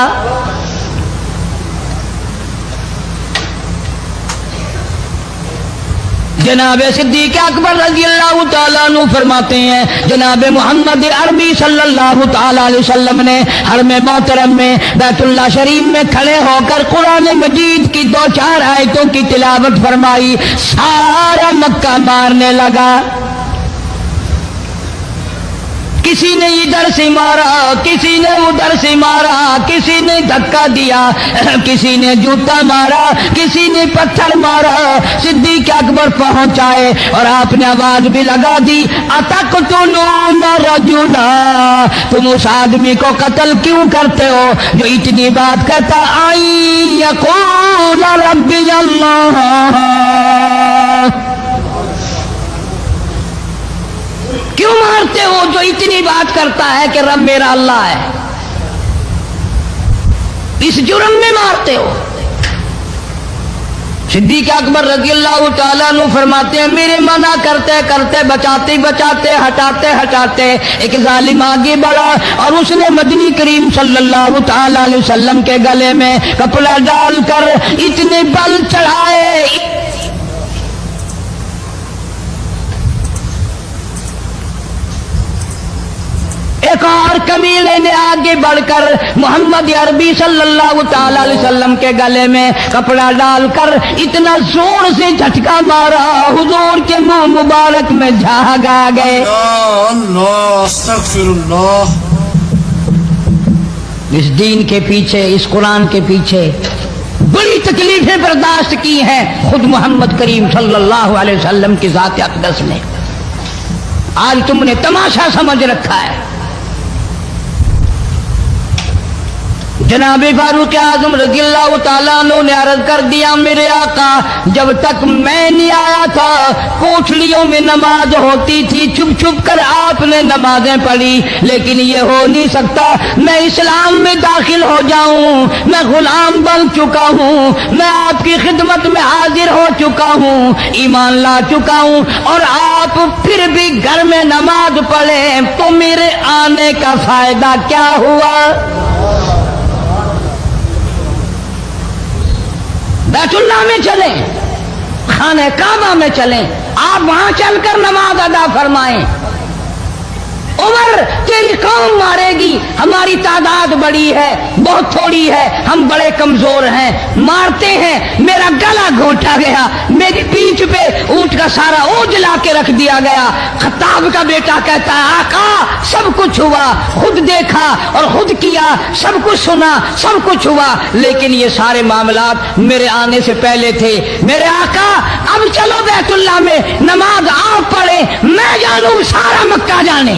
جناب صدیق اکبر رضی اللہ تعالیٰ عنہ فرماتے ہیں، جناب محمد عربی صلی اللہ تعالیٰ علیہ وسلم نے حرم محترم میں بیت اللہ شریف میں کھڑے ہو کر قرآن مجید کی 2-4 آیتوں کی تلاوت فرمائی، سارا مکہ مارنے لگا۔ کسی نے ادھر سے مارا، کسی نے ادھر سے مارا، کسی نے دھکا دیا، کسی نے جوتا مارا، کسی نے پتھر مارا۔ صدیق اکبر پہنچائے اور آپ نے آواز بھی لگا دی، اتقتلون رجلا، تم اس آدمی کو قتل کیوں کرتے ہو جو اتنی بات کہتا، آئی یقول ربی اللہ، کیوں مارتے ہو جو اتنی بات کرتا ہے کہ رب میرا اللہ ہے؟ اس جرم میں مارتے ہو۔ صدیق اکبر رضی اللہ تعالیٰ عنہ فرماتے ہیں، میرے منع کرتے کرتے، بچاتے بچاتے، ہٹاتے ہٹاتے ایک ظالم آگے بڑھا اور اس نے مدنی کریم صلی اللہ تعالیٰ علیہ وسلم کے گلے میں کپڑا ڈال کر اتنے بل چڑھائے۔ ایک اور قبیلے نے آگے بڑھ کر محمد عربی صلی اللہ تعالی علیہ وسلم کے گلے میں کپڑا ڈال کر اتنا زور سے جھٹکا مارا، حضور کے منہ مبارک میں جھاگ آ گئے۔ اللہ استغفر اللہ۔ اس دین کے پیچھے، اس قرآن کے پیچھے بڑی تکلیفیں برداشت کی ہیں خود محمد کریم صلی اللہ علیہ وسلم کی ذات اقدس نے۔ آج تم نے تماشا سمجھ رکھا ہے۔ جناب فاروق اعظم رضی اللہ تعالیٰ عنہ نے عرض کر دیا، میرے آقا جب تک میں نہیں آیا تھا کوٹھڑیوں میں نماز ہوتی تھی، چھپ چھپ کر آپ نے نمازیں پڑھی، لیکن یہ ہو نہیں سکتا، میں اسلام میں داخل ہو جاؤں، میں غلام بن چکا ہوں، میں آپ کی خدمت میں حاضر ہو چکا ہوں، ایمان لا چکا ہوں، اور آپ پھر بھی گھر میں نماز پڑھیں تو میرے آنے کا فائدہ کیا ہوا؟ بیت اللہ میں چلیں، خانہ کعبہ میں چلیں، آپ وہاں چل کر نماز ادا فرمائیں۔ عمر تیری قوم مارے گی، ہماری تعداد بڑی ہے، بہت تھوڑی ہے، ہم بڑے کمزور ہیں، مارتے ہیں، میرا گلا گھونٹا گیا، میری پیٹھ پہ اونٹ کا سارا اوج لا کے رکھ دیا گیا۔ خطاب کا بیٹا کہتا ہے، آقا سب کچھ ہوا، خود دیکھا اور خود کیا، سب کچھ سنا، سب کچھ ہوا، لیکن یہ سارے معاملات میرے آنے سے پہلے تھے۔ میرے آقا اب چلو بیت اللہ میں نماز آپ پڑھیں، میں جانوں سارا مکہ جانے،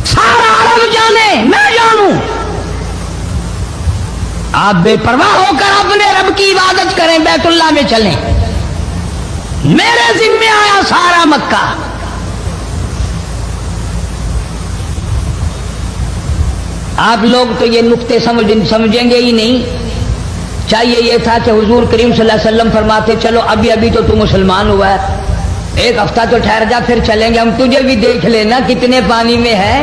سارا عرب جانے، میں جانوں۔ آپ بے پرواہ ہو کر اپنے رب کی عبادت کریں، بیت اللہ میں چلیں، میرے ذمہ آیا سارا مکہ۔ आप लोग तो ये नुक्ते समझेंगे ही नहीं। चाहिए ये था कि हुजूर करीम सल्लल्लाहु अलैहि वसल्लम फरमाते चलो अभी अभी तो तू मुसलमान हुआ है, एक हफ्ता तो ठहर जा फिर चलेंगे हम, तुझे भी देख लेना कितने पानी में है,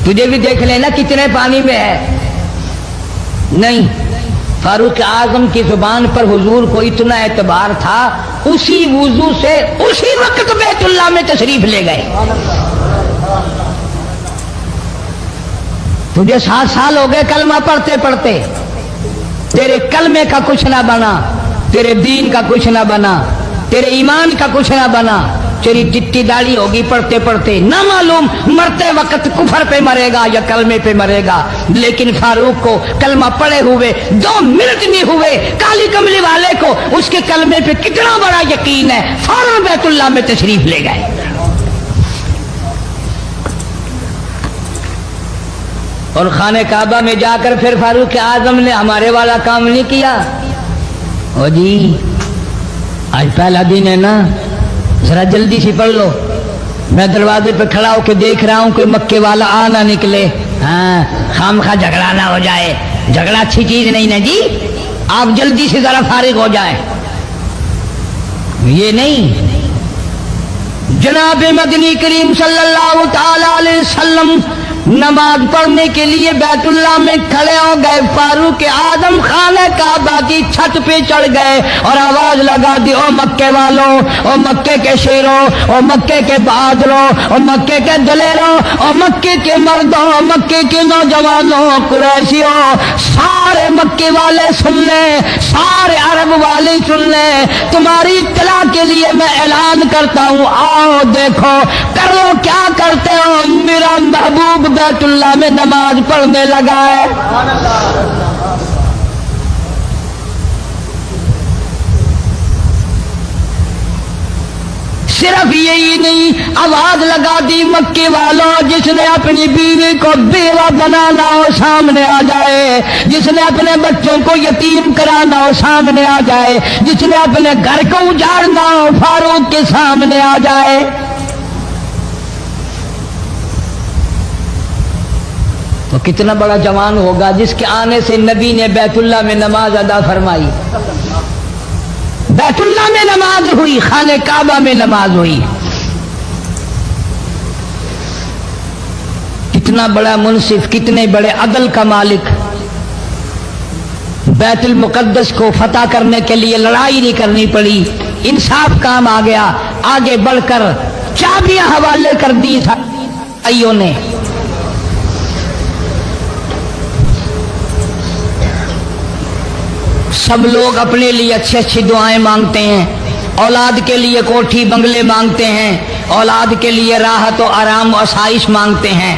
तुझे भी देख लेना कितने पानी में है। नहीं, फारूक आजम की जुबान पर हुजूर को इतना एतबार था, उसी वुजू से उसी वक्त बैतुल्लाह में तशरीफ ले गए। तुझे 7 साल हो गए कलमा पढ़ते पढ़ते, तेरे कलमे का कुछ ना बना, तेरे दीन का कुछ ना बना, तेरे ईमान का कुछ ना बना, तेरी चिट्टी दाढ़ी होगी पढ़ते पढ़ते, ना मालूम मरते वक्त कुफर पे मरेगा या कलमे पे मरेगा। लेकिन फारूक को कलमा पढ़े हुए 2 मिनट नहीं हुए, काली कमली वाले को उसके कलमे पे कितना बड़ा यकीन है, फौरन बैतुल्लाह में तशरीफ ले गए। और खाने काबा में जाकर फिर फारूक आजम ने हमारे वाला काम नहीं किया। ओ जी आज पहला दिन है ना, जरा जल्दी से पढ़ लो, मैं दरवाजे पे खड़ा होकर देख रहा हूं कोई मक्के वाला आ ना निकले, हाँ खामखा झगड़ा ना हो जाए, झगड़ा अच्छी चीज नहीं ना जी, आप जल्दी से जरा फारिग हो जाए। ये नहीं, जनाब मदनी करीम सल्लल्लाहु ताला अलैहि वसल्लम नमाज पढ़ने के लिए बैतुल्लाह में खड़े हो गए। फारूक आजम खाने काबा की छत पे चढ़ गए और आवाज लगा दी, ओ मक्के वालों, ओ मक्के के शेरों, ओ मक्के के बहादुरों, ओ मक्के के दलेरों, ओ मक्के के मर्दों, ओ मक्के के नौजवानों, कुरैशियों, सारे मक्के वाले सुन ले, सारे अरब वाले सुन ले, तुम्हारी इत्तला के लिए मैं ऐलान करता हूँ, आओ देखो कर लो क्या करते हो, मेरा महबूब बैतुल्लाह में नमाज पढ़ने लगा है। सिर्फ यही नहीं, आवाज लगा दी, मक्के वालों जिसने अपनी बीवी को बेवा बनाना हो सामने आ जाए, जिसने अपने बच्चों को यतीम कराना हो सामने आ जाए, जिसने अपने घर को उजाड़ना हो फारूक के सामने आ जाए। तो कितना बड़ा जवान होगा जिसके आने से नबी ने बैतुल्लाह में नमाज अदा फरमाई, बैतुल्लाह में नमाज हुई, खाने काबा में नमाज हुई। कितना बड़ा मुंसिफ, कितने बड़े अदल का मालिक। बैतुल मुकद्दस को फतह करने के लिए लड़ाई नहीं करनी पड़ी, इंसाफ काम आ गया, आगे बढ़कर चाबियां हवाले कर दी भाइयों ने। सब लोग अपने लिए अच्छी अच्छी दुआएं मांगते हैं, औलाद के लिए कोठी बंगले मांगते हैं, औलाद के लिए राहत और आराम और आसाइश मांगते हैं।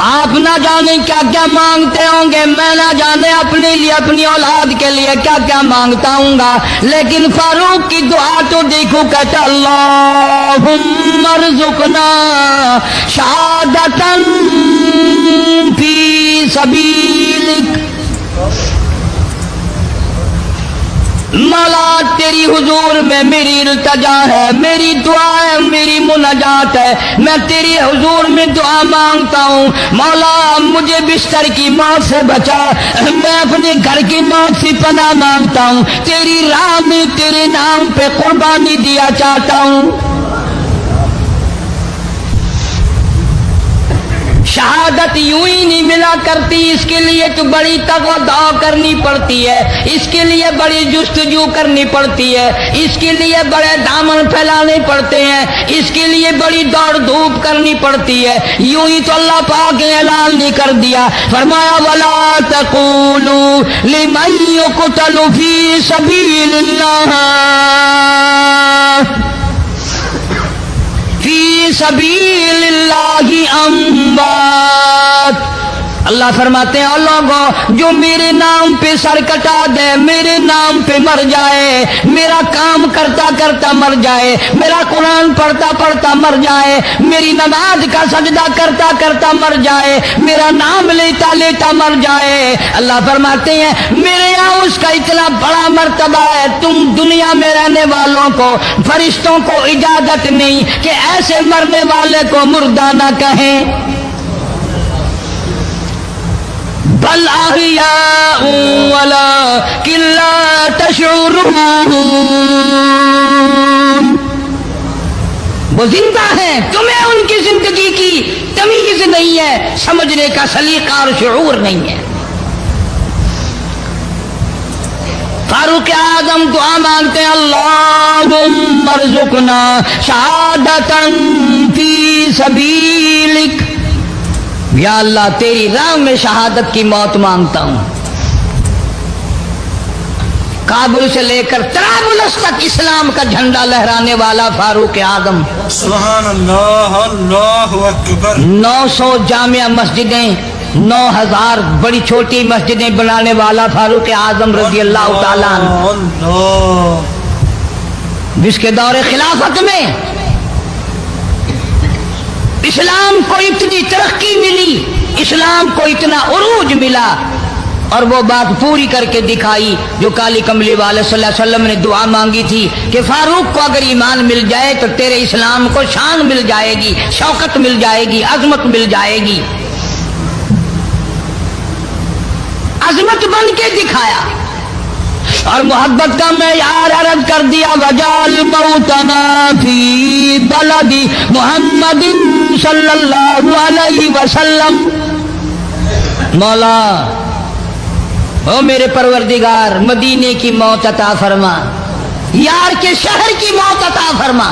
आप ना जाने क्या क्या मांगते होंगे, मैं ना जाने अपने लिए अपनी औलाद के लिए क्या क्या मांगता हूँगा, लेकिन फारूक की दुआ तो देखो, कहता अल्लाहुम्मा रज़ुक़ना शहादतन फी सबीलिक। मौला तेरी हुजूर में मेरी इल्तिजा है, मेरी दुआ है, मेरी मुनाजात है, मैं तेरी हुजूर में दुआ मांगता हूँ। मौला मुझे बिस्तर की मौत से बचा, मैं अपने घर की मौत से पनाह मांगता हूँ, तेरी राह में तेरे नाम पे कुर्बानी दिया चाहता हूँ। शहादत यूं ही नहीं मिला करती, इसके लिए तो बड़ी तगवा करनी पड़ती है, इसके लिए बड़ी जुस्तजू करनी पड़ती है, इसके लिए बड़े दामन फैलाने पड़ते हैं, इसके लिए बड़ी दौड़ धूप करनी पड़ती है। यूं ही तो अल्लाह पाक ने ऐलान नहीं कर दिया, फरमाया वला तक़ूलू लिमन युक़तलु फी सबीलिल्लाह फी सबीलिल्लाहि अम्वात। अल्लाह फरमाते हैं, लोगों जो मेरे नाम पे सर कटा दे, मेरे नाम पे मर जाए, मेरा काम करता करता मर जाए, मेरा कुरान पढ़ता पढ़ता मर जाए, मेरी नमाज का सजदा करता करता मर जाए, मेरा नाम लेता लेता मर जाए, अल्लाह फरमाते हैं मेरे यहाँ उसका इतना बड़ा मर्तबा है, तुम दुनिया में रहने वालों को, फरिश्तों को इजाजत नहीं कि ऐसे मरने वाले को मुर्दा ना कहें। بل احیاء ولکن لا تشعرون، وہ زندہ ہیں، تمہیں ان کی زندگی کی تمیز نہیں ہے، سمجھنے کا سلیقہ اور شعور نہیں ہے۔ فاروق اعظم دعا مانگتے ہیں، اللہم ارزقنا شہادتا فی سبیلک، یا اللہ تیری راہ میں شہادت کی موت مانگتا ہوں۔ کابل سے لے کر طرابلس تک اسلام کا جھنڈا لہرانے والا فاروق اعظم، سبحان اللہ، اللہ اکبر۔ 900 جامع مسجدیں، 9000 بڑی چھوٹی مسجدیں بنانے والا فاروق اعظم رضی اللہ تعالیٰ عنہ، اللہ، جس کے دور خلافت میں اسلام کو اتنی ترقی ملی، اسلام کو اتنا عروج ملا، اور وہ بات پوری کر کے دکھائی جو کالی کملی والے صلی اللہ علیہ وسلم نے دعا مانگی تھی کہ فاروق کو اگر ایمان مل جائے تو تیرے اسلام کو شان مل جائے گی، شوکت مل جائے گی، عظمت مل جائے گی۔ عظمت بن کے دکھایا اور محبت کا معیار عرض کر دیا، وجعل موتنا فی بلد محمد صلی اللہ علیہ وسلم۔ مولا او میرے پروردگار، مدینے کی موت عطا فرما، یار کے شہر کی موت عطا فرما۔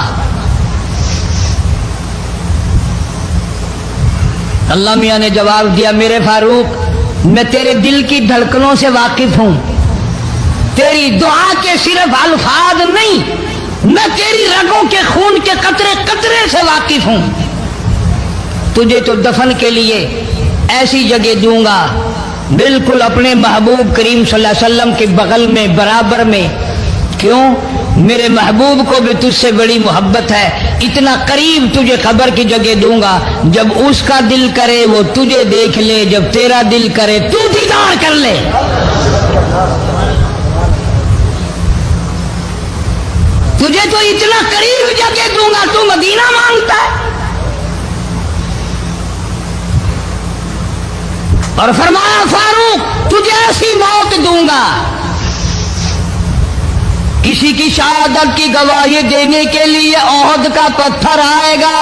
اللہ میاں نے جواب دیا، میرے فاروق میں تیرے دل کی دھڑکنوں سے واقف ہوں، تیری دعا کے صرف الفاظ نہیں، میں تیری رگوں کے خون کے قطرے قطرے سے واقف ہوں۔ تجھے تو دفن کے لیے ایسی جگہ دوں گا بالکل اپنے محبوب کریم صلی اللہ علیہ وسلم کے بغل میں، برابر میں۔ کیوں؟ میرے محبوب کو بھی تجھ سے بڑی محبت ہے، اتنا قریب تجھے قبر کی جگہ دوں گا، جب اس کا دل کرے وہ تجھے دیکھ لے، جب تیرا دل کرے تو دیدار کر لے۔ تجھے تو اتنا قریب جگہ دوں گا، تو مدینہ مانگتا ہے۔ اور فرمایا فاروق تجھے ایسی موت دوں گا، کسی کی شہادت کی گواہی دینے کے لیے احد کا پتھر آئے گا،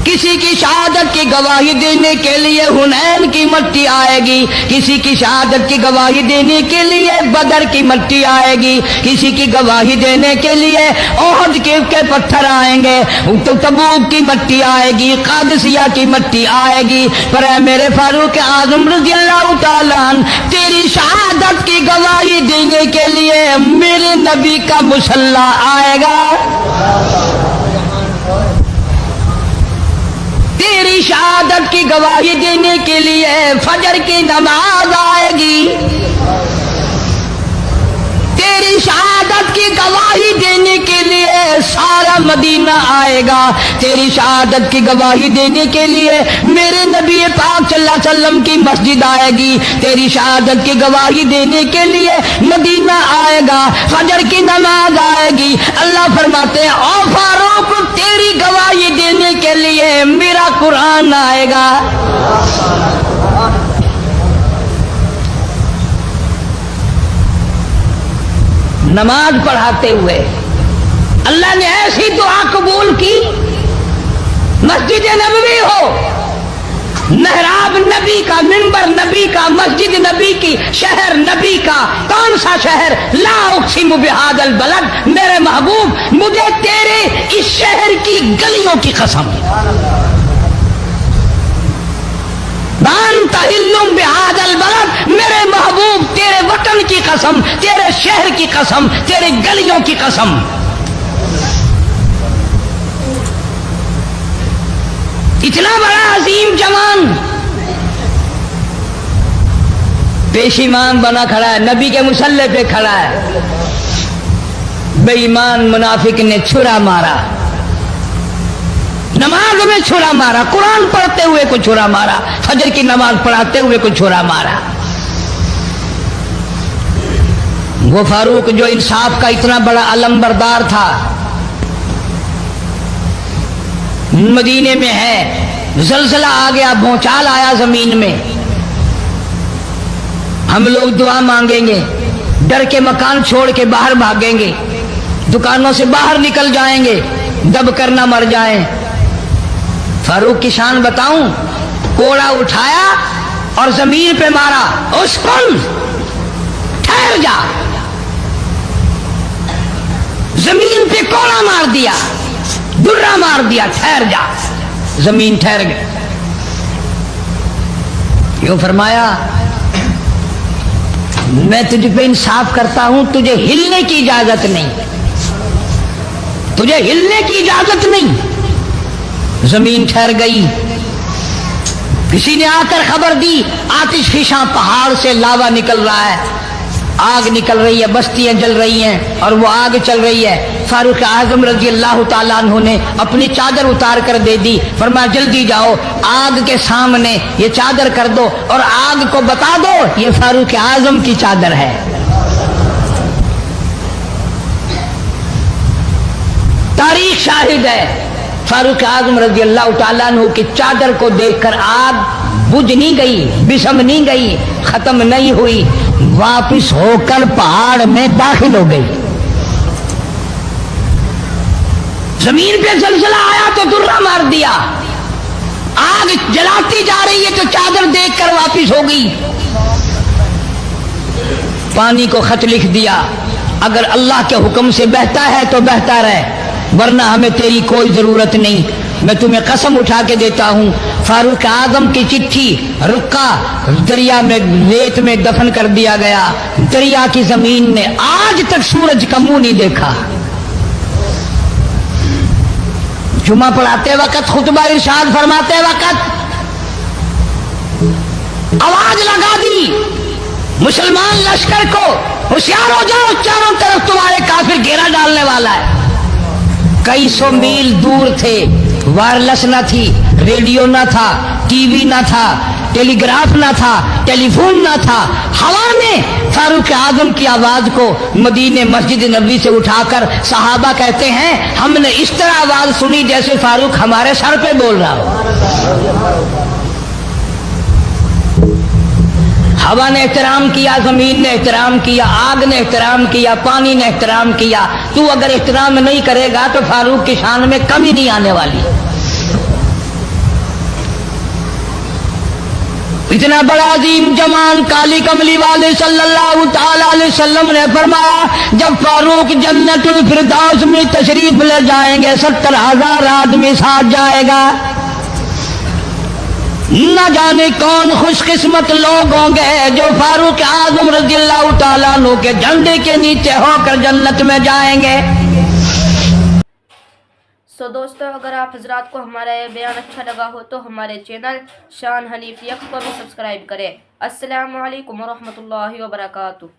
کسی کی شہادت کی گواہی دینے کے لیے حنین کی مٹی آئے گی، کسی کی شہادت کی گواہی دینے کے لیے بدر کی مٹی آئے گی، کسی کی گواہی دینے کے لیے احد کے پتھر آئیں گے، تو تبوک کی مٹی آئے گی، قادسیہ کی مٹی آئے گی، پر اے میرے فاروق اعظم رضی اللہ تعالیٰ عنہ، تیری شہادت کی گواہی دینے کے لیے میرے نبی کا مصلی آئے گا، تیری شہادت کی گواہی دینے کے لیے فجر کی نماز آئے گی، تیری شہادت کی گواہی دینے کے لیے سارا مدینہ آئے گا، تیری شہادت کی گواہی دینے کے لیے میرے نبی پاک صلی اللہ علیہ وسلم کی مسجد آئے گی، تیری شہادت کی گواہی دینے کے لیے مدینہ آئے گا، فجر کی نماز آئے گی۔ اللہ فرماتے ہیں او فاروق تیری گواہی دینے کے لیے میرا قرآن آئے گا۔ نماز پڑھاتے ہوئے اللہ نے ایسی دعا قبول کی، مسجد نبوی ہو، محراب نبی کا، منبر نبی کا، مسجد نبی کی، شہر نبی کا، کون سا شہر؟ لا اقسم بہذا البلد، میرے محبوب مجھے تیرے اس شہر کی گلیوں کی قسم، بانت حلم بہذا البلد، میرے محبوب تیرے وطن کی قسم، تیرے شہر کی قسم، تیرے گلیوں کی قسم۔ اتنا بڑا عظیم جوان پیشیمان بنا کھڑا ہے، نبی کے مصلی پہ کھڑا ہے، بے ایمان منافق نے چھرا مارا، نماز میں چھرا مارا، قرآن پڑھتے ہوئے کو چھرا مارا، فجر کی نماز پڑھاتے ہوئے کو چھرا مارا۔ وہ فاروق جو انصاف کا اتنا بڑا علم بردار تھا، مدینے میں ہے، زلزلہ آ گیا، بھونچال آیا زمین میں، हम लोग दुआ मांगेंगे, डर के मकान छोड़ के बाहर भागेंगे, दुकानों से बाहर निकल जाएंगे, दब कर ना मर जाएं। फारूक की शान बताऊं, कोड़ा उठाया और जमीन पे मारा, उस्कुन, ठहर जा। जमीन पे कोड़ा मार दिया, दुर्रा मार दिया, ठहर जा। जमीन ठहर गई। यूं फरमाया, मैं तुझ पे इंसाफ करता हूं, तुझे हिलने की इजाजत नहीं, तुझे हिलने की इजाजत नहीं। जमीन ठहर गई। किसी ने आकर खबर दी, आतिशफिशां पहाड़ से लावा निकल रहा है, आग निकल रही है, बस्तियां जल रही हैं और वो आग चल रही है। फारूक आजम रजी अल्लाह ताला अन्हु ने अपनी चादर उतार कर दे दी। फरमाया जल्दी जाओ, आग के सामने ये चादर कर दो और आग को बता दो ये फारूक आजम की चादर है। तारीख शाहिद है, फारूक आजम रजी अल्लाह ताला अन्हु की चादर को देखकर आग बुझ नहीं गई, बिसम नहीं गई, खत्म नहीं हुई, वापिस होकर पहाड़ में दाखिल हो गई। जमीन पे जलजला आया तो दुर्रा मार दिया, आग जलाती जा रही है तो चादर देखकर वापिस हो गई। पानी को खत लिख दिया, अगर अल्लाह के हुक्म से बहता है तो बहता रहे, वरना हमें तेरी कोई जरूरत नहीं। मैं तुम्हें कसम उठा के देता हूं, फारूक आजम की चिट्ठी रुका दरिया में, रेत में दफन कर दिया गया। दरिया की जमीन ने आज तक सूरज का मुंह नहीं देखा। जुमा पढ़ाते वक्त, खुतबा इरशाद फरमाते वक्त आवाज लगा दी मुसलमान लश्कर को, होशियार हो जाओ, चारों तरफ तुम्हारे काफिर घेरा डालने वाला है। कई सौ मील दूर थे, वायरलेस ना थी, रेडियो ना था, टीवी ना था, टेलीग्राफ ना था, टेलीफोन ना था। हवा में फारूक आजम की आवाज को मदीने मस्जिद नबी से उठाकर सहाबा कहते हैं हमने इस तरह आवाज सुनी जैसे फारूक हमारे सर पे बोल रहा हो। हवा ने एहतराम किया, जमीन ने एहतराम किया, आग ने एहतराम किया, पानी ने एहतराम किया। तू अगर एहतराम नहीं करेगा तो फारूक की शान में कमी नहीं आने वाली। इतना बड़ा अजीम जमान काली कमली वाले सल्लल्लाहु ताला अलैहि वसल्लम ने फरमाया, जब फारूक जन्नतुल फिरदौस में तशरीफ ले जाएंगे 70,000 आदमी साथ जाएगा। न जाने कौन खुशकिस्मत लोग होंगे जो फारूक आजम रज़ियल्लाहु ताला अन्हु के झंडे के नीचे होकर जन्नत में जाएंगे। सो दोस्तों, अगर आप हजरात को हमारा ये बयान अच्छा लगा हो तो हमारे चैनल शान हनीफ यक को भी सब्सक्राइब करें। अस्सलामु अलैकुम व रहमतुल्लाहि व बरकातुहू।